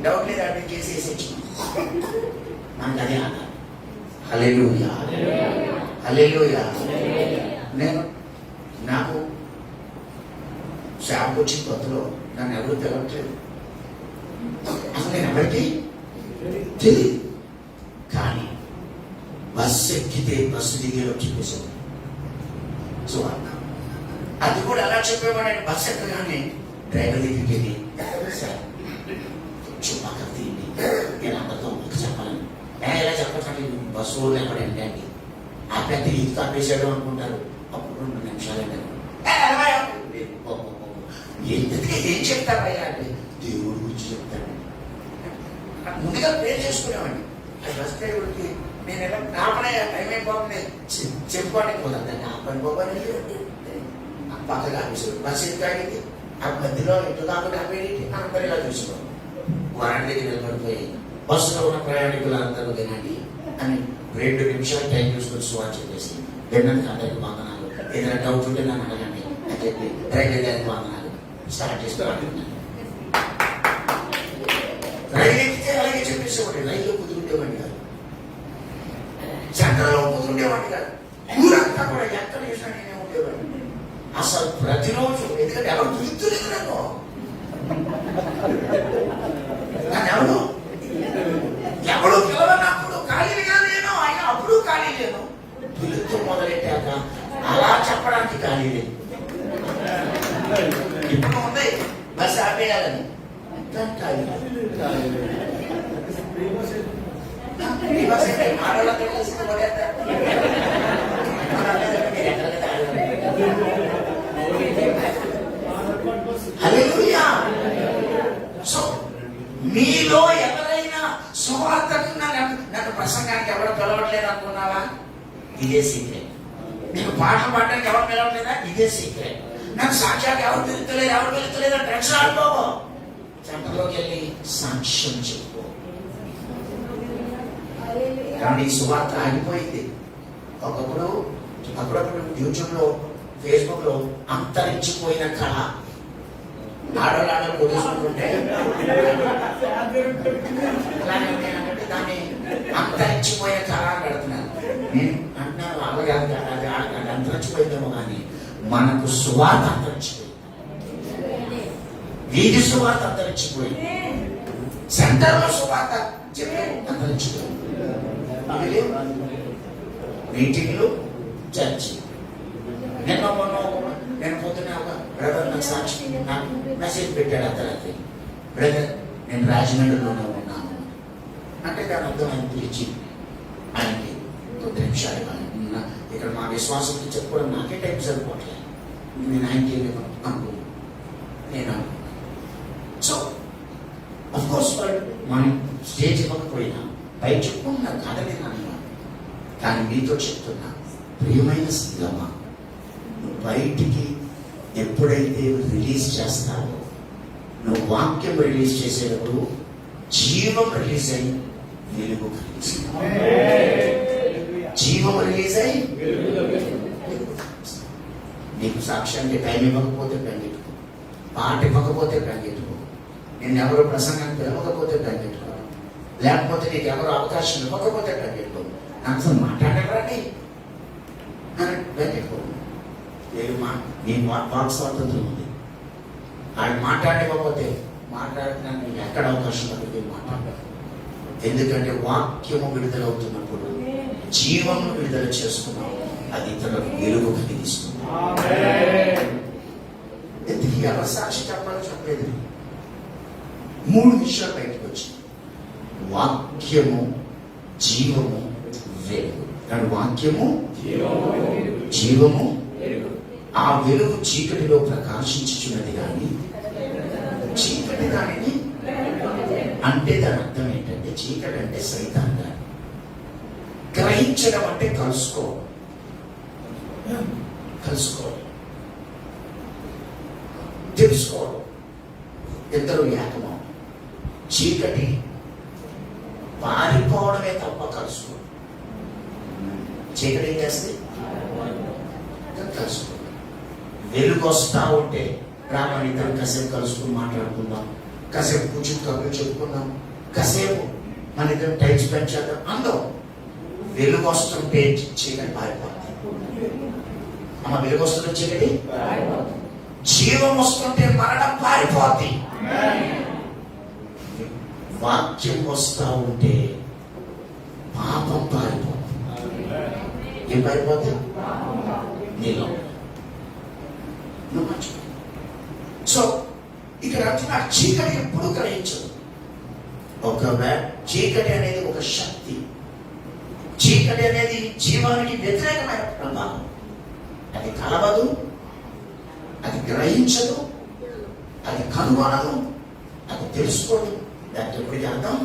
డౌట్ లేదు, అడ్మిట్ చేసేసి మనకు అదే ఆధారం. హల్లెలూయా హల్లెలూయా. నేను నాకు షాప్ వచ్చిన కొత్తలో నన్ను ఎవరు తెలవట్లేదు, అసలు నేను ఎవరికి తెలియదు. కానీ బస్సు ఎక్కితే బస్సు దిగేలో చెప్పేసాను. సో అది కూడా ఎలా చెప్పేవాడు, బస్సు ఎక్కగానే డ్రైవర్ దగ్గరికి వెళ్ళి సార్ చుట్టాక తీయండి, నేను అందరితో చెప్పాలని. ఎలా చెప్పాలి, బస్సు ఎక్కడంటే అండి ఆ పెద్ద ఇది తప్పేసాడు అనుకుంటారు. అప్పుడు 2 నిమిషాలు అంటే ఎందుకు ఏం చెప్తారయ్యా అంటే దేవుడి గురించి చెప్తాడు. ముందుగా ప్రేర్ చేసుకునేవాడిని. అది బస్ డ్రైవర్కి నేను ఎలా నాపనే టైం అయిపోతుంది చెప్పుకోవడానికి పోతాను. నా పని పోవాలి పక్కగా ఆఫీసు బస్సు ఎందుకు ఆగింది, ఆ మధ్యలో ఇంటి దాకా ఆపేది అందరూ ఇలా చూసుకోవాలి. వారంటీకి నిలబడిపోయి బస్సులో ఉన్న ప్రయాణికులందరూ వినండి అని 2 నిమిషాలు టైం చూసుకొని సువార్త చెప్పేసి విన్నందుకు అందరికి వందనాలు, ఏదైనా డౌట్ ఉంటే నన్ను అడగండి అని చెప్పి రైల్వే గారికి వందనాలు స్టార్ట్ చేసుకోవాలి. రైలు ఎక్కితే అలాగే చెప్పేసేవాడి. రైల్లో కుదురుండేవాడిని కాదు, సెంటర్లో కుదురుండేవాడిని కాదు, ఊరంతా కూడా ఎక్కడ చేసినా నేనే ఉండేవాడిని. అసలు ప్రతిరోజు ఎందుకంటే ఎవరు పిలుతులేదు నన్ను ఎవడు పిలవనప్పుడు ఖాళీగా లేను, ఆయన అప్పుడు ఖాళీ లేను. పిలుతూ మొదలెట్టాక అలా చెప్పడానికి ఖాళీ లేదు. ఇప్పుడు ఉంది బస్సు ఆపేయాలని హల్లెలూయా. సో మీలో ఎవరైనా సువార్తకు నన్ను ప్రసంగానికి ఎవరు పిలవట్లేదు అనుకున్నావా, ఇదే సీక్రెట్. నేను పాటలు పాడడానికి ఎవరు పిలవట్లేదా, ఇదే సీక్రెట్. నాకు సాక్ష్యాలు ఎవరు పిలుస్తలేదా టెన్షన్ ఆడుకోవో, సెంటర్లోకి వెళ్ళి సాక్ష్యం చెప్పుకో. కానీ ఈ సువార్త ఆగిపోయింది. అప్పుడప్పుడు యూట్యూబ్ లో ఫేస్బుక్ లో అంతరించిపోయిన కళ ఆడవాళ్ళు కొడుకుంటుంటే దాన్ని అంతరించిపోయిన కళ పెడుతున్నారు. నేను అంటున్నాను అలాగే అంతరించిపోయిందేమో కానీ మనకు సువార్త అంతరించిపోయింది. వీధి సువార్త అంతరించిపోయింది, సెంటర్లో సువార్త చెప్పే అంతరించిపోయింది. మీటింగ్లు, చర్చి. నేను పొద్దున్న ఒక బ్రదర్ నాకు సాక్షి నాకు మెసేజ్ పెట్టాడు అర్ధరాత్రి, బ్రదర్ నేను రాజమండ్రిలోనే ఉన్నాను అంటే దాని అర్థం ఆయన పిలిచి ఆయనకి 9 నిమిషాలు ఇక్కడ మా విశ్వాసంకి చెప్పుకోవడం నాకే టైం సరిపోవట్లేదు, నేను ఆయనకి అనుకున్నాను నేను అనుకున్నాను. సో అఫ్కోర్స్ మనం స్టేజ్ ఇవ్వకపోయినా బయట చెప్పుకుంటున్నాను కాదని నేను, కానీ మీతో చెప్తున్నా ప్రియమైన సంగమా, నువ్వు బయటికి ఎప్పుడైతే రిలీజ్ చేస్తావో, నువ్వు వాక్యం రిలీజ్ చేసేటప్పుడు జీవం రిలీజ్ అయ్యి వెలుగు రిలీజ్, జీవం రిలీజ్ అయ్యి నీకు సాక్ష్యానికి టైం ఇవ్వకపోతే పెంగెట్టుకో, పాట ఇవ్వకపోతే పెంగెట్టుకో, నేను ఎవరు ప్రసంగానికి పిలవకపోతే పెంగెట్టుకో, లేకపోతే నీకు ఎవరు అవకాశం ఇవ్వకపోతే పెంగెట్టుకో, నాకు మాట్లాడరాని పెంగెట్టుకో. నీ వాక్ స్వాతంత్రం ఉంది, ఆయన మాట్లాడకపోతే మాట్లాడుతున్నాను నీకు ఎక్కడ అవకాశం పడుతుంది మాట్లాడాలి. ఎందుకంటే వాక్యము విడుదలవుతున్నప్పుడు జీవము విడుదల చేసుకున్నాం, అది ఇతరులకు వెలుగు కలిగిస్తుంది. ఎందుకు ఎవరు సాక్షి చెప్పాలో చెప్పలేదు. 3 విషయాలు బయటకు వచ్చింది: వాక్యము, జీవము, వెలుగు. దాని వాక్యము, జీవము, ఆ వెలుగు చీకటిలో ప్రకాశించుచున్నది కానీ చీకటి దానిని అంటే దాని అర్థం ఏంటంటే చీకటి అంటే సైతాన్ దాన్ని గ్రహించడం అంటే కలుసుకోవడం, తెలుసుకోవడం, ఇద్దరు ఏకమం. చీకటి పారిపోవడమే తప్ప కలుసుకోవడం. చీకటి ఏం చేస్తే కలుసుకోవడం. వెలుగు వస్తా ఉంటే రామని ఇద్దరు కాసేపు కలుసుకుని మాట్లాడుకుందాం, కాసేపు కూర్చుని కబుర్లు చెప్పుకుందాం, కాసేపు మన ఇద్దరు టైం స్పెండ్ చేద్దాం అందం. వెలుగు వస్తుంటే చీకటి పారిపోతుంది. అమ్మ వెలుగు వస్తుంటే చీకటి, జీవం వస్తుంటే మరణం పారిపోతుంది. వాక్యం వస్తా ఉంటే పాపం పారిపోతుంది. ఏం పారిపోతుంది? నీలో నువ్వు మర్చిపో. సో ఇక్కడ అంటున్నా చీకటి ఎప్పుడు గ్రహించదు. ఒకవేళ చీకటి అనేది ఒక శక్తి, చీకటి అనేది జీవానికి వ్యతిరేకమైన ప్రభావం. అది కలవదు, అది గ్రహించదు, అది కనుగొనదు, అది తెలుసుకోదు. దానికి ఎప్పటికీ అర్థం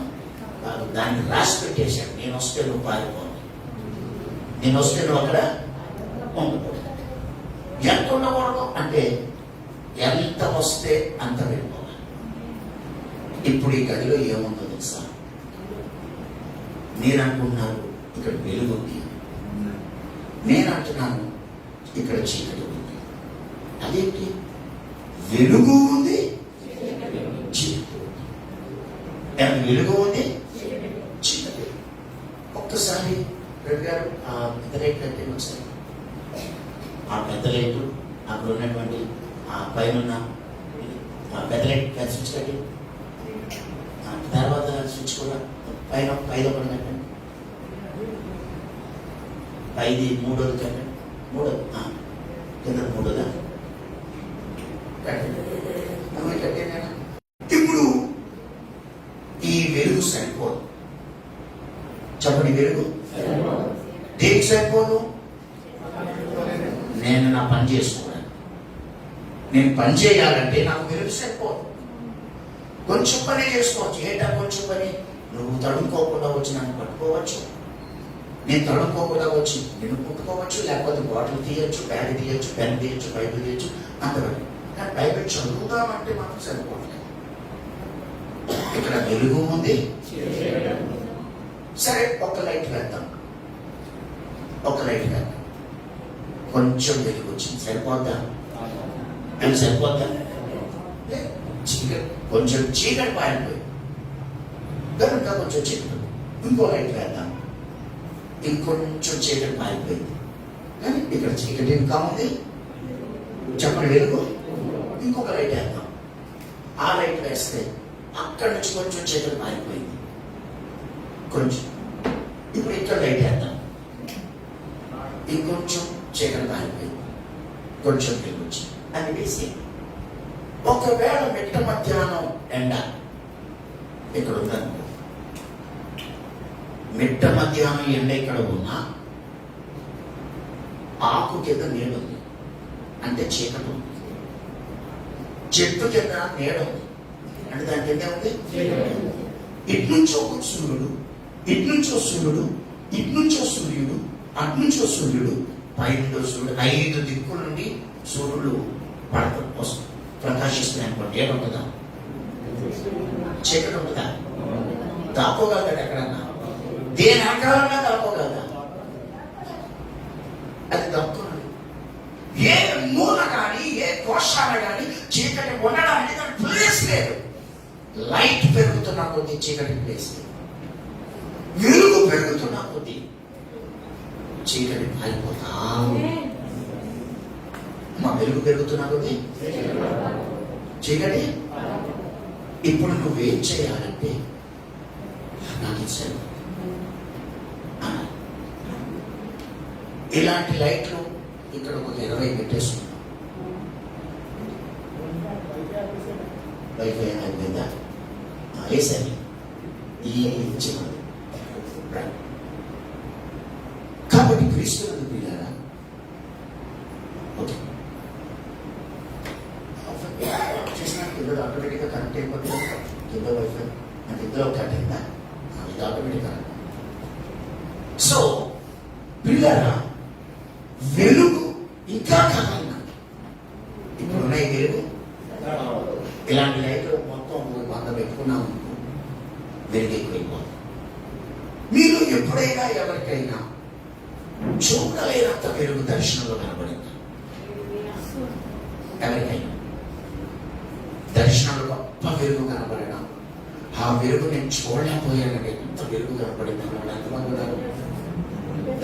కాదు. దాన్ని రాసి పెట్టేశాడు, నేను వస్తే నువ్వు పారిపోను, నేను వస్తే నువ్వు అక్కడ ఉండకూడదు. ఎంత ఉండకూడదు అంటే ఎంత వస్తే అంత వెళ్ళిపోవాలి. ఇప్పుడు ఈ గదిలో ఏముందో తెలుసా? నేను అనుకున్నాను ఇక్కడ వెలుగు ఉంది, నేను అంటున్నాను ఇక్కడ చీకటి ఉంది. అదేంటి? వెలుగు ఉంది, చీకటి ఉంది. వెలుగు ఉంది, చీకటి. ఒక్కసారి రవి గారు ఆ పెద్ద రేట్ కట్టే ఒకసారి ఆ పెద్ద లైట్ అక్కడ ఉన్నటువంటి ఆ పైన పెద్ద లైట్ స్విచ్ కట్టి, తర్వాత స్విచ్ కూడా పైన 5 ఒకటి కట్టండి, 5 3ది కట్టండి, 3 కింద 3దా కట్టండి. కట్టేనా? ఇప్పుడు ఈ వెలుగు సరిపోదు. చెప్పండి, వెలుగు దేనికి సరిపోదు? నేను నా పని చేసుకోవాలి. నేను పని చేయాలంటే నాకు వెలుగు సరిపోదు. కొంచెం పని చేసుకోవచ్చు. ఏంటా కొంచెం పని? నువ్వు తడుముకోకుండా వచ్చి నన్ను పట్టుకోవచ్చు, నేను తడుముకోకుండా వచ్చి నిన్ను పుట్టుకోవచ్చు, లేకపోతే బాటిల్ తీయచ్చు, బ్యాగ్ తీయచ్చు, పెన్ తీయచ్చు, బైబిల్ తీయచ్చు, అంతవరకు. కానీ బైబిల్ చదువుదామంటే మాకు సరిపోవట్లేదు. ఇక్కడ వెలుగు ఉంది. సరే, ఒక లైట్ వేద్దాం, ఒక లైట్ వేద్దాం. కొంచెం వెలుగు వచ్చింది, సరిపోద్దా? అని సరిపోద్దా? చీకటి, కొంచెం చీకటి పారిపోయి కనుక కొంచెం చీకటి, ఇంకో లైట్ వేద్దాం, ఇంకొంచెం చీకటి పారిపోయింది. కానీ ఇక్కడ చీకటి ఇంకా ఉంది. చెప్పండి, వెలుగు. ఇంకొక లైట్ వేద్దాం, ఆ లైట్ వేస్తే అక్కడి నుంచి కొంచెం చీకటి మారిపోయింది. కొంచెం ఇప్పుడు ఇక్కడ లైట్ వేద్దాం, ఇంకొంచెం చీకటి మారిపోయింది, కొంచెం వెలుగొచ్చి అది వేసి. ఒకవేళ మిట్ట మధ్యాహ్నం ఎండ ఇక్కడ ఉందనుకో, మిట్ట మధ్యాహ్నం ఎండ ఇక్కడ ఉన్నా ఆకు కింద నీడ ఉంది అంటే చీకటి ఉంది, చెట్టు కింద నీడ ఉంది అంటే దాని కింద ఉంది. ఇట్నుంచో సూర్యుడు, ఇట్నుంచో సూర్యుడు, ఇట్నుంచో సూర్యుడు, అట్నుంచో సూర్యుడు, పైనుండో సూర్యుడు, 5 దిక్కుల నుండి సూర్యుడు ప్రకాశిస్తున్నాయి అనుకోండి. ఏముంటుందా? చీకటి ఉంటుందా? దాక్కోగలగాడు ఎక్కడన్నా? దేని ఆకారంగా దాక్కోగలదా? అది దక్కున్నది. ఏ మూల కానీ ఏ కోశాన కానీ చీకటి ఉండడానికి దాని ప్లేస్ లేదు. లైట్ పెరుగుతున్న కొద్దీ చీకటి ప్లేస్ లేదు, వెలుగు పెరుగుతున్న కొద్దీ చీకటి మారిపోతా ఉంది. మా వెలుగు పెరుగుతున్న కొద్దీ చీకటి. ఇప్పుడు నువ్వేం చేయాలంటే నాకు ఇచ్చాను ఇలాంటి లైట్లు ఇక్కడ ఒక 20 పెట్టేసుకున్నాం. వైఫై అయిపోయిందా? వేసాను ఈ చిన్నది. కాబట్టి క్రీస్తులకు పిల్లారా, ఓకే చేసిన కింద ఆటోమేటిక్గా కనెక్ట్ అయిపోతుంది. కింద వైఫై అంటే ఇందులో కనెక్ట్ అయిందా? ఇది ఆటోమేటిక్ కనెక్ట్. సో పిల్లరా, వెలుగు ఇంకా కావాలి నాకు. ఇప్పుడు ఉన్నాయి వెలుగు. ఇలాంటి లైట్లు మొత్తం 100 పెట్టుకున్నాము, వెలుగు ఎక్కువైపోతుంది. మీరు ఎప్పుడైనా ఎవరికైనా చూడలేనంత వెలుగు దర్శనంలో కనబడింది? ఎవరికైనా దర్శనంలో గొప్ప వెలుగు కనబడడం, ఆ వెలుగు నేను చూడలేకపోయానంటే ఎంత వెలుగు కనబడింది అన్నాడు. ఎంతమంది ఉన్నారు?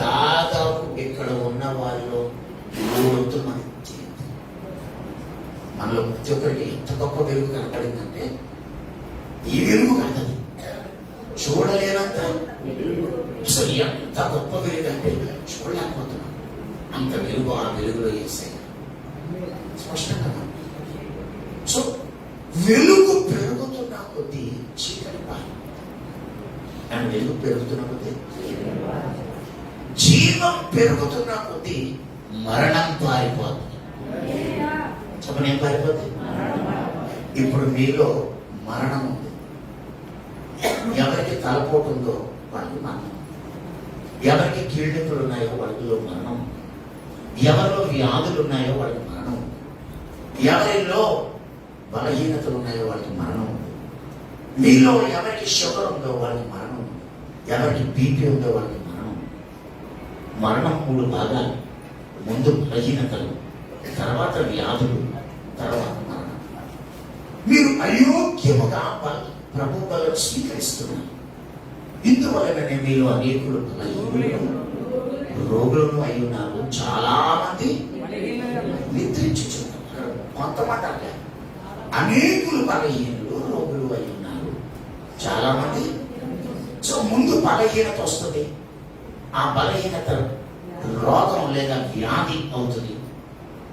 దాదాపు ఇక్కడ ఉన్న వాళ్ళు 3 మంది. మనలో ప్రతి ఒక్కరికి ఎంత గొప్ప వెలుగు కనపడిందంటే ఈ వెలుగు కాదు, చూడలేనంత. సో ఎంత గొప్ప వెలుగు అంటే చూడలేకపోతున్నాం, అంత వెలుగు ఆ వెలుగులో వేసాయి స్పష్టంగా. సో వెలుగు పెరుగుతున్న కొద్దీ చీకటి పాలి, అండ్ వెలుగు పెరుగుతున్న కొద్దీ జీవం పెరుగుతున్న కొద్దీ మరణం పారిపోతుంది. చెప్పండి, ఏం పారిపోతుంది? ఇప్పుడు మీలో మరణం ఉంది. ఎవరికి తలపోటు ఉందో వాళ్ళకి మరణం, ఎవరికి కీళ్ళెప్పులు ఉన్నాయో వాళ్ళలో మరణం, ఎవరిలో వ్యాధులు ఉన్నాయో వాళ్ళకి మరణం, ఎవరిలో బలహీనతలు ఉన్నాయో వాళ్ళకి మరణం ఉంది. మీలో ఎవరికి షుగర్ ఉందో వాళ్ళకి మరణం ఉంది, ఎవరికి బీపీ ఉందో వాళ్ళకి మరణం. మరణం 3 భాగాలు. ముందు బలహీనతలు, తర్వాత వ్యాధులు, తర్వాత మరణం. మీరు అయోగ్యముగా ప్రభు బలం స్వీకరిస్తున్నారు. ఇందువలననే మీరు అనేకులు రోగులను అయి ఉన్నారు, చాలా మంది నిద్రించుచున్నారు. కొంతమంది అంటే అనేకులు బలహీనులు రోగులు అయి ఉన్నారు, చాలా మంది. సో ముందు బలహీనత వస్తుంది, ఆ బలహీనత రోగం లేదా వ్యాధి అవుతుంది,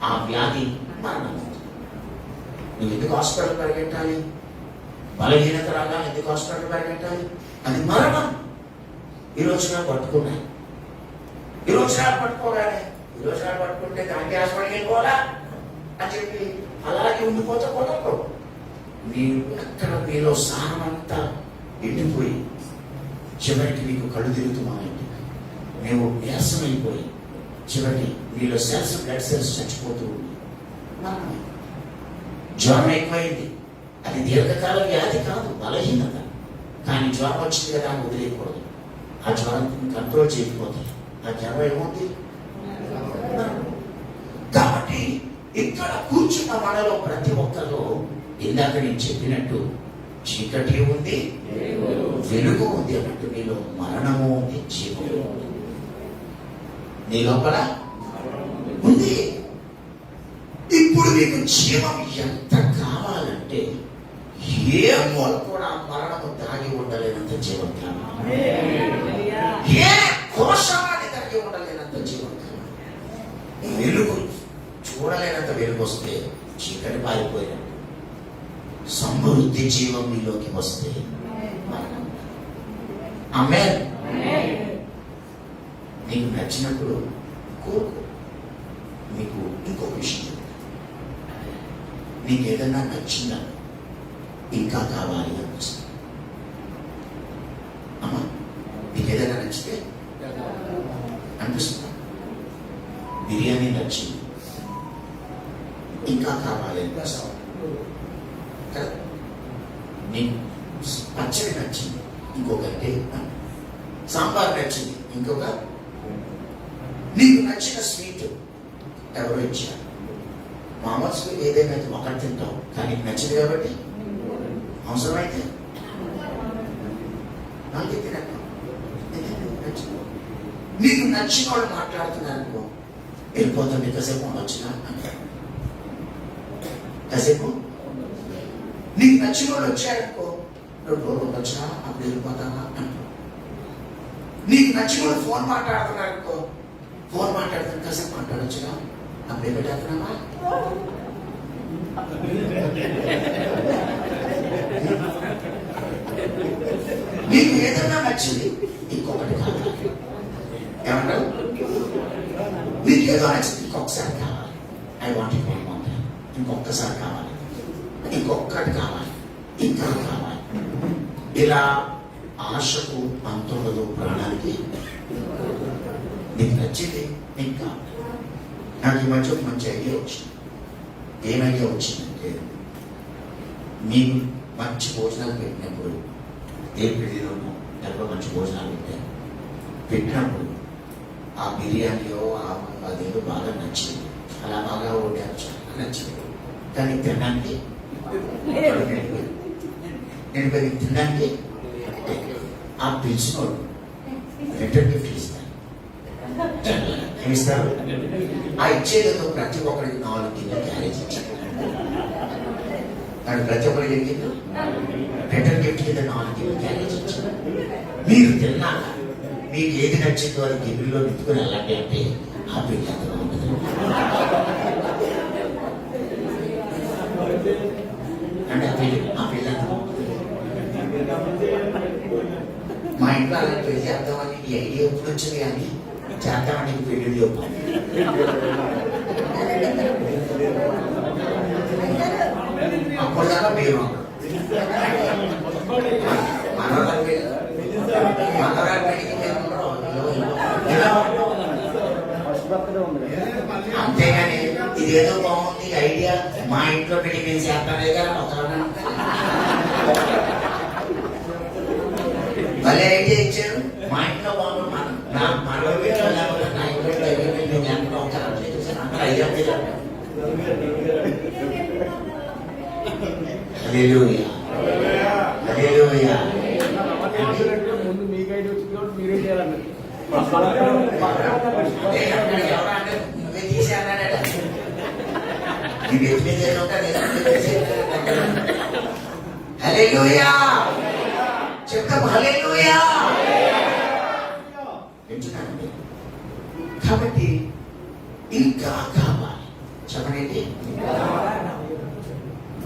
ఆ వ్యాధి మరణం అవుతుంది. నువ్వు ఎందుకు హాస్పిటల్ పరిగెట్టాలి? బలహీనత రాగా ఎందుకు హాస్పిటల్ పరిగెట్టాలి? అది మరణం. ఈ రోజున పట్టుకున్నాయి, ఈ రోజున పట్టుకోగానే ఈ రోజున పట్టుకుంటే దానికి హాస్పిటల్కి వెళ్ళిపోవాలా అని చెప్పి అలాగే ఉండిపోతే కుదరదు. మీరు ఎక్కడ మీలో సారం అంతా ఎండిపోయి చివరికి మీకు కళ్ళు తిరుగుతున్నాయండి, మేము నీరసమైపోయి చివరికి మీలో సెల్స్, బ్లడ్ సెల్స్ చచ్చిపోతూ ఉంది. జ్వరం ఎక్కువైంది, అది దీర్ఘకాల వ్యాధి కాదు, బలహీనత. కానీ జ్వరం వచ్చింది కదా అని వదిలేయకూడదు. ఆ జ్వరం కంట్రోల్ చేయకపోతే ఆ జ్వరం ఏమవుతుంది? కాబట్టి ఇక్కడ కూర్చున్న మనలో ప్రతి ఒక్కరు ఇందాక నేను చెప్పినట్టు చీకటి ఉంది, వెలుగు ఉంది అన్నట్టు మీలో మరణము ఉంది, జీవము ఉంది. నీ లోపల ఉంది. ఇప్పుడు నీకు జీవం ఎంత కావాలంటే ఏ మూల కూడా మరణము దాగి ఉండలేనంత జీవంకాలం, ఏ కోశాన్ని దాగి ఉండలేనంత జీవంకాలం, వెలుగు చూడలేనంత వెలుగు వస్తే చీకటి పారిపోయినట్టు, సమృద్ధి జీవం మీలోకి వస్తే మరణం. ఆమేన్. నీకు నచ్చినప్పుడు కోరుకో. నీకు ఇంకొక విషయం చెప్తాను. నీకు ఏదన్నా నచ్చిందా ఇంకా కావాలి అనిపిస్తుంది. అమ్మా, నీకు ఏదైనా నచ్చితే అనిపిస్తుందా? బిర్యానీ నచ్చింది, ఇంకా కావాలి అనిపిస్తుంది కదా? నీకు పచ్చడి నచ్చింది, ఇంకొకటి సాంబార్ నచ్చింది, ఇంకొక నీకు నచ్చిన స్వీట్ ఎవరో ఇచ్చారు. మామూలు స్వీట్ ఏదైనా ఒకటి తింటావు, కానీ నీకు నచ్చింది కాబట్టి అవసరమైతే నాలుగు తినక నీకు నచ్చిన వాళ్ళు మాట్లాడుతున్నారు అనుకో, వెళ్ళిపోతుంది కాసేపు ఉండొచ్చునా అంటారు. కాసేపు నీకు నచ్చిన వాళ్ళు వచ్చారనుకో, నువ్వు రోజు ఉండొచ్చునా అప్పుడు వెళ్ళిపోతావా అంటారు. నీకు నచ్చిన వాళ్ళు ఫోన్ మాట్లాడుతున్నారు అనుకో, ఫోన్ మాట్లాడుతున్న కాసేపు మాట్లాడొచ్చునా అప్పుడే పెట్టేస్తున్నావా? నీకు ఏదైనా నచ్చింది ఇంకొకటి కావాలి. ఏమంటావు? నీకు ఏదో నచ్చింది ఇంకొకసారి కావాలి. I want it one more time. ఇంకొకసారి కావాలి, ఇంకొకటి కావాలి, ఇంకా కావాలి. ఇలా ఆశకు అంతుండదు, ప్రాణానికి. నీకు నచ్చింది నీకు కావాలి. నాకు ఈ మధ్య ఒక మంచి ఐడియా వచ్చింది. ఏం ఐడియా వచ్చిందంటే, మీకు మంచి భోజనాలు పెట్టినప్పుడు, ఏ పెళ్లిలోనూ ఎక్కడో మంచి భోజనాలు పెట్టినప్పుడు ఆ బిర్యానీయో అదేదో బాగా నచ్చింది, అలా బాగా వండారు, చాలా నచ్చింది. కానీ తినడానికి నేను తినడానికి ఆ పిలిచినోడు రిటర్న్ గిఫ్ట్ ఇస్తాను. ఏమిస్తారు? ఆ ఇచ్చేదో ప్రతి ఒక్కరికి 4 కిలో క్యారేజ్ ఇచ్చాను. కానీ ప్రతి ఒక్కరికి జరిగింది రిటర్న్ గిఫ్ట్ కింద 4 కిలో క్యారేజ్ ఇచ్చాను. మీరు తిన్నాక మీకు ఏది నచ్చిందో అది గిన్నెలో నింపుకొని వెళ్ళండి అంటే ఆ పెళ్లి అంతగా ఉంటుంది. అంటే ఆ పెళ్లి అంతగా ఉంటుంది. మా ఇంట్లో అలా పెళ్లి చేద్దామని ఈ ఐడియా ఎప్పుడు వచ్చింది, కానీ చేద్దామని పెళ్లి చెప్పాలి. అప్పటిదాకా మీరు అంతేగాని ఇదేదో బాగుంది ఐడియా, మా ఇంట్లో పెళ్లి మేము చేస్తానే కదా భలే ఐడియా ఇచ్చారు. మా ఇంట్లో బాగుంది, మన ఇంట్లో లేకపోతే నా ఇంట్లో నేను చేస్తాను ఒక ఐడియా. హల్లెలూయా, హల్లెలూయా. ముందు మీకు ఐడియా వచ్చింది కాబట్టి మీరే చేయాలన్నది. నువ్వే తీసేయాలన్నాడ. హల్లెలూయా చెప్తాం. హల్లెలూయా. వింటున్నానండి. కాబట్టి ఇంకా కావాలి. చెప్పండి,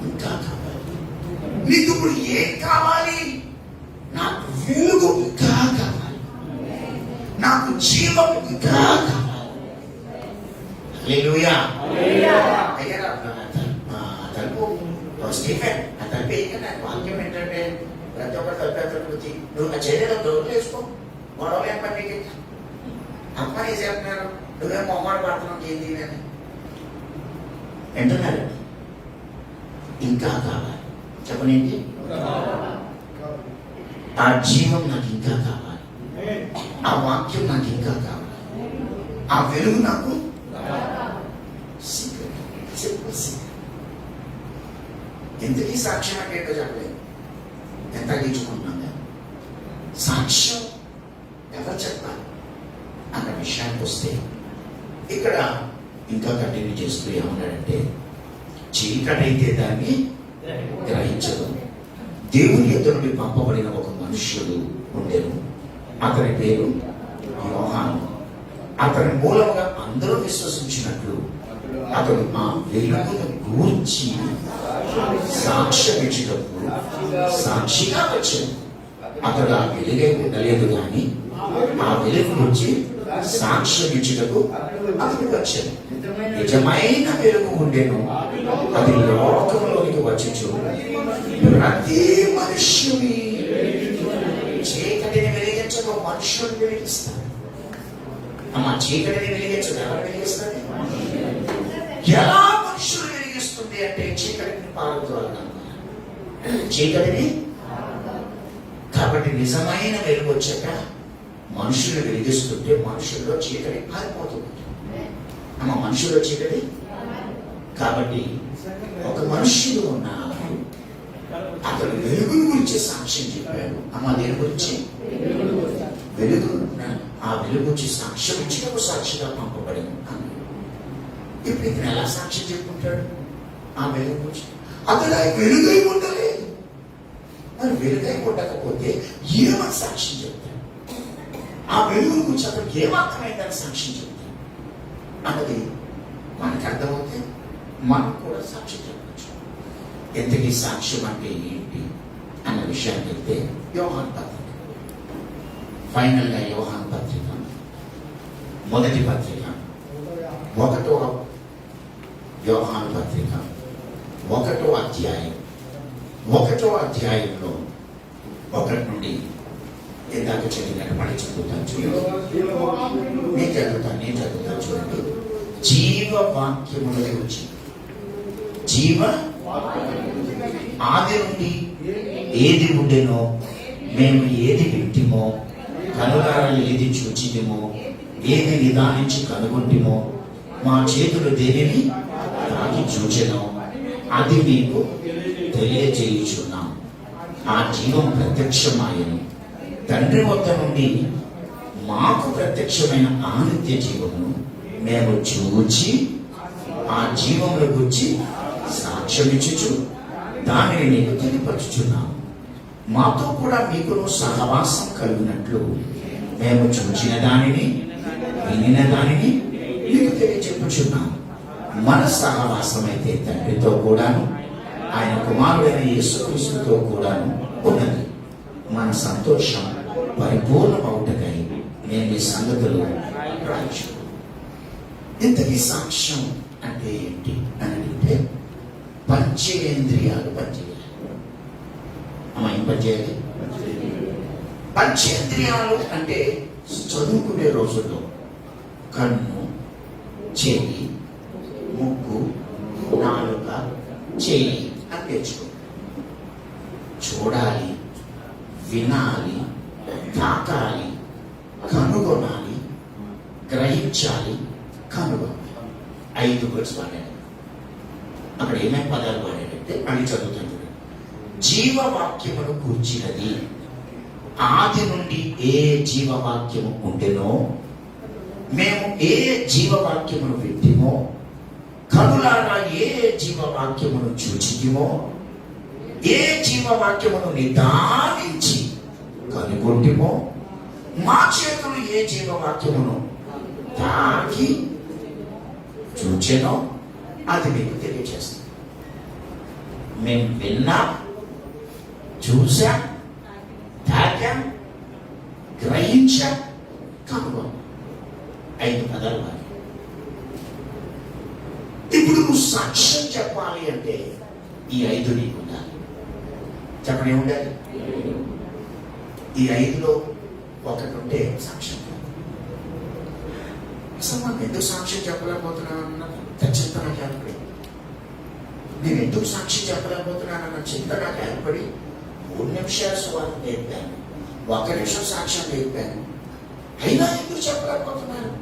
ఇంకా కావాలి. నీకు ఇప్పుడు ఏం కావాలి? నాకు వెలుగు ఇంకా కావాలి, నాకు జీవం ఇంకా కావాలి. హల్లెలూయా. తలుపు స్టీఫెన్, ఆ తలుపు ఇంకా నాకు వాక్యం ఏంటంటే, ప్రతి ఒక్క తలుపు వచ్చి నువ్వు నా చర్యలో డోర్లు వేసుకో, గొడవలు ఏం పని నీకు అమ్మని చెప్తున్నారు, నువ్వేం మొమ్మడు పడుతున్నావు ఏంటి అని వింటున్నారు. ఇంకా కావాలి. చెప్పనేంటి? ఆ జీవం నాకు ఇంకా కావాలి, ఆ వాక్యం నాకు ఇంకా కావాలి, ఆ వెలుగు నాకు ఎందుకు సాక్ష్యం అంటే ఏంటో చెప్పలేదు. ఎంత తగ్గించుకుంటున్నాం కదా సాక్ష్యం. ఎవరు చెప్పాలి అన్న విషయానికి వస్తే, ఇక్కడ ఇంకా కంటిన్యూ చేస్తూ ఏమన్నాడంటే, చీకటైతే దాన్ని గ్రహించదు, దేవుని యొద్ద నుండి పంపబడిన ఒక మనుష్యుడు ఉండెను. అతని పేరు యోహాను. అతని మూలంగా అందరూ విశ్వసించినట్లు అతడు ఆ వెలుగును గూర్చి సాక్ష్యమిచ్చుటకు సాక్షిగా వచ్చాడు. అతడు ఆ వెలుగే ఉండలేదు కానీ ఆ వెలుగు గురించి సాక్ష్యమిచ్చుటకు అతడు వచ్చాడు. నిజమైన వెలుగు ఉండెను, అది లోకంలోనికి వచ్చుచు ప్రతి మనుష్యుని చీకటిని వెలిగించక మనుషులు వెలిగిస్తారు. అమ్మ, చీకటిని వెలిగించదు ఎవరు వెలిగిస్తారు? ఎలా మనుషులు వెలిగిస్తుంది అంటే చీకటిని పారుద్రోలన, చీకటిని. కాబట్టి నిజమైన వెలుగు వచ్చాక మనుషులు వెలిగిస్తుంటే మనుషుల్లో చీకటి పారిపోతుంది. అమ్మ, మనుషుల్లో చీకటి. కాబట్టి ఒక మనుష్యుడు ఉన్నాడు, అతడు వెలుగుని గురించి సాక్ష్యం చెప్పాడు. అమ్మ, దేని గురించి? వెలుగు. ఆ వెలుగు గురించి సాక్ష్యం ఇచ్చినప్పుడు సాక్షిగా పంపబడింది. ఇప్పుడు ఇతను ఎలా సాక్ష్యం చెప్పుకుంటాడు? ఆ వెలుగు గురించి అతడు ఆ వెలుగై ఉండలేదు. మరి వెలుగై ఉండకపోతే ఏమని సాక్ష్యం చెప్తాడు? ఆ వెలుగు గురించి అతను ఏమర్థమైందని సాక్ష్యం చెప్తాడు అన్నది మనకు అర్థమవుతే మనం కూడా సాక్ష్యం చెప్పచ్చు. ఎంతకీ సాక్ష్యం అంటే ఏంటి అన్న విషయానికి వెళ్తే యోహాను పత్రిక, ఫైనల్ గా యోహాను పత్రిక మొదటి పత్రిక 1వ యోహాను పత్రిక 1వ అధ్యాయం 1వ అధ్యాయంలో 1 నుండి ఇందాక చదివినట్టు మళ్ళీ చదువుతాను చూడండి. నేను చదువుతాను చూడండి. జీవవాక్యముల గురించి, జీవ ఆది నుండి ఏది ఉండెనో, మేము ఏది వింటిమో, కనులారా ఏది చూచితిమో, ఏది నిదానించి కనుగొంటిమో, మా చేతులు దేనిని తాకి చూచెనో అది మీకు తెలియజేయుచున్నాం. ఆ జీవం ప్రత్యక్షమాయను, తండ్రి వద్ద నుండి మాకు ప్రత్యక్షమైన ఆ నిత్య జీవమును మేము చూచి ఆ జీవముల గురించి సాక్ష్యమిచ్చుచు దానిని నీకు తెలియపరచుచున్నాం. మాతో కూడా మీకును సహవాసం కలిగినట్లు మేము చూచిన దానిని వినిన దానిని మీకు తెలియచెప్పుచున్నాం. మన సహవాసం అయితే తండ్రితో కూడాను ఆయన కుమారుడైన యేసుక్రీస్తుతో కూడాను ఉన్నది. మన సంతోషం పరిపూర్ణమవుటకై నేను ఈ సంగతులు రాయచ్చు. ఇంతకీ సాక్ష్యం అంటే ఏంటి అని అంటే పంచేంద్రియాలు పనిచేయాలి. అమ్మ, ఏం పనిచేయాలి? పంచేంద్రియాలు అంటే చదువుకునే రోజుల్లో కన్ను, చెవి, ముక్కు, నాలుక, చెయ్యి అని నేర్చుకో. చూడాలి, వినాలి, తాకాలి, కనుగొనాలి, గ్రహించాలి, కనుగొనాలి. 5 వర్డ్స్ వాడాడు. అక్కడ ఏమేమి పదాలు వాడాడంటే అని చదువుతాను. జీవవాక్యమును కూర్చినది, ఆది నుండి ఏ జీవవాక్యము ఉండెనో, మేము ఏ జీవవాక్యమును వింటిమో, కనులారా ఏ జీవవాక్యమును చూచితిమో, ఏ జీవవాక్యమును నిదానించి కనుగొంటిమో, మా చేతులు ఏ జీవవాక్యమును తాకి చూచెనో అది మీకు తెలియజేస్తాం. మేము విన్నాం, చూసాం, తాకాం, గ్రహించాం, కనుగొన్నాం. 5 పదాలు వాడి. ఇప్పుడు నువ్వు సాక్ష్యం చెప్పాలి అంటే ఈ 5 నీకు ఉండాలి. చెప్పనే ఉండాలి. ఈ 5లో ఒకటి ఉంటే సాక్ష్యం. అసలు మనం ఎందుకు సాక్ష్యం చెప్పలేకపోతున్నానన్న చింత నాకు ఏర్పడి, నేను ఎందుకు సాక్ష్యం చెప్పలేకపోతున్నానన్న చింత నాకు ఏర్పడి 3 నిమిషాల సువార్త నేర్పాను, 1 నిమిషం సాక్ష్యం నేర్పాను, అయినా ఎందుకు చెప్పలేకపోతున్నాను,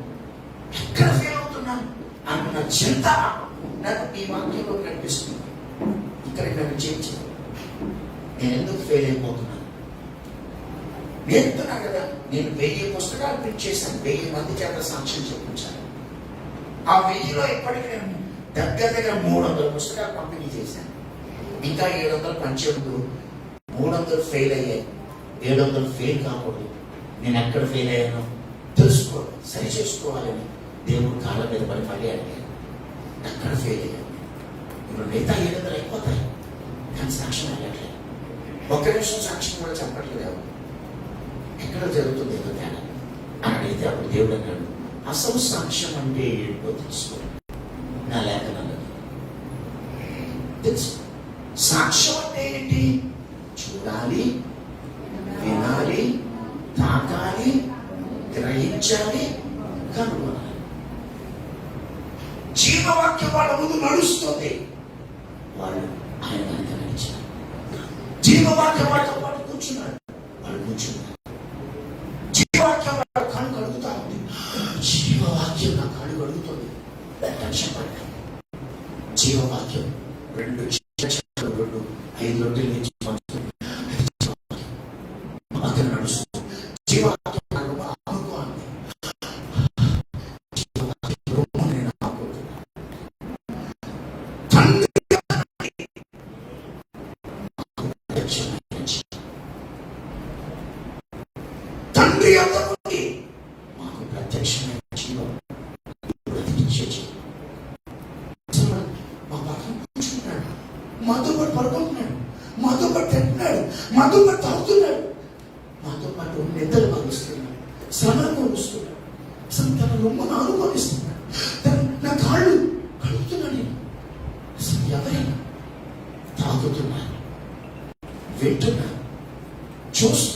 ఎక్కడ ఫెయిల్ అవుతున్నాను అన్న చింత నాకు ఈ వాక్యంలో కనిపిస్తుంది. ఇక్కడ నన్ను చేయించింది. నేను ఎందుకు ఫెయిల్ అయిపోతున్నాను? నేర్పుతున్నా కదా, నేను 1000 పుస్తకాలు ప్రింట్ చేశాను, 1000 మంది చేత సాక్ష్యం చెప్పించాను. ఆ 1000లో ఇప్పటికీ నేను దగ్గర 300 పుస్తకాలు పంపిణీ చేశాను. ఇంకా 700 పంచేందుకు 300 ఫెయిల్ అయ్యాయి, 700 ఫెయిల్ కాకూడదు. నేను ఎక్కడ ఫెయిల్ అయ్యానో తెలుసుకోవాలి, సరి చేసుకోవాలని దేవుడు కాళ్ళ మీద పడి మళ్ళీ అడిగాను. ఎక్కడ ఫెయిల్ అయ్యాను? ఇప్పుడు మిగతా 700 అయిపోతాయి, కానీ సాక్ష్యం అయ్యట్లేదు. ఒక్క నిమిషం సాక్ష్యం కూడా చెప్పట్లేదు. ఎవరు ఎక్కడ జరుగుతుంది ఏదో తేడా అని అడిగితే అప్పుడు దేవుడు అన్నాడు, అసలు సాక్ష్యం అంటే ఏంటో తెలుసుకో. నా లేఖనాలు తెలుసు. సాక్ష్యం అంటే ఏంటి? చూడాలి, వినాలి, తాకాలి, గ్రహించాలి, కనుగొనాలి. జీవవాక్యం వాళ్ళ ముందు నడుస్తుంది, వాళ్ళు ఆయన వెనక నడిచారు. జీవవాక్యం వాళ్ళతో పాటు కూర్చున్నాడు, వాళ్ళు కూర్చున్నారు. జీవవాక్యం వాళ్ళ కళ్ళు కడుగుతా ఉంది. జీవవాక్యం నా కళ్ళు కడుగుతుంది. టెన్షన్ పడ్డా. జీవవాక్యం 2 5 రొట్టెలు నుంచి అతను నడుస్తుంది. జీవవాక్యం ఆనుకోండి. నేను ఆనుకుంటున్నాను. తండ్రి అందరికి మాకు ప్రత్యక్షమైన జీవం బ్రతికించే జీవం. మా పక్కన కూర్చుంటున్నాడు, మాతో పాటు పడుకుంటున్నాడు, మాతో పాటు తింటున్నాడు, మాతో పాటు తాగుతున్నాడు, మాతో పాటు నిద్రలు భావిస్తున్నాడు, శ్రమను భావిస్తున్నాడు, అసలు తన రొమ్మను అనుభవిస్తున్నాడు, నా కాళ్ళు కడుగుతున్నాడు. అసలు ఎవరైనా తాగుతున్నారు, వింటున్నారు, చూస్తున్నారు.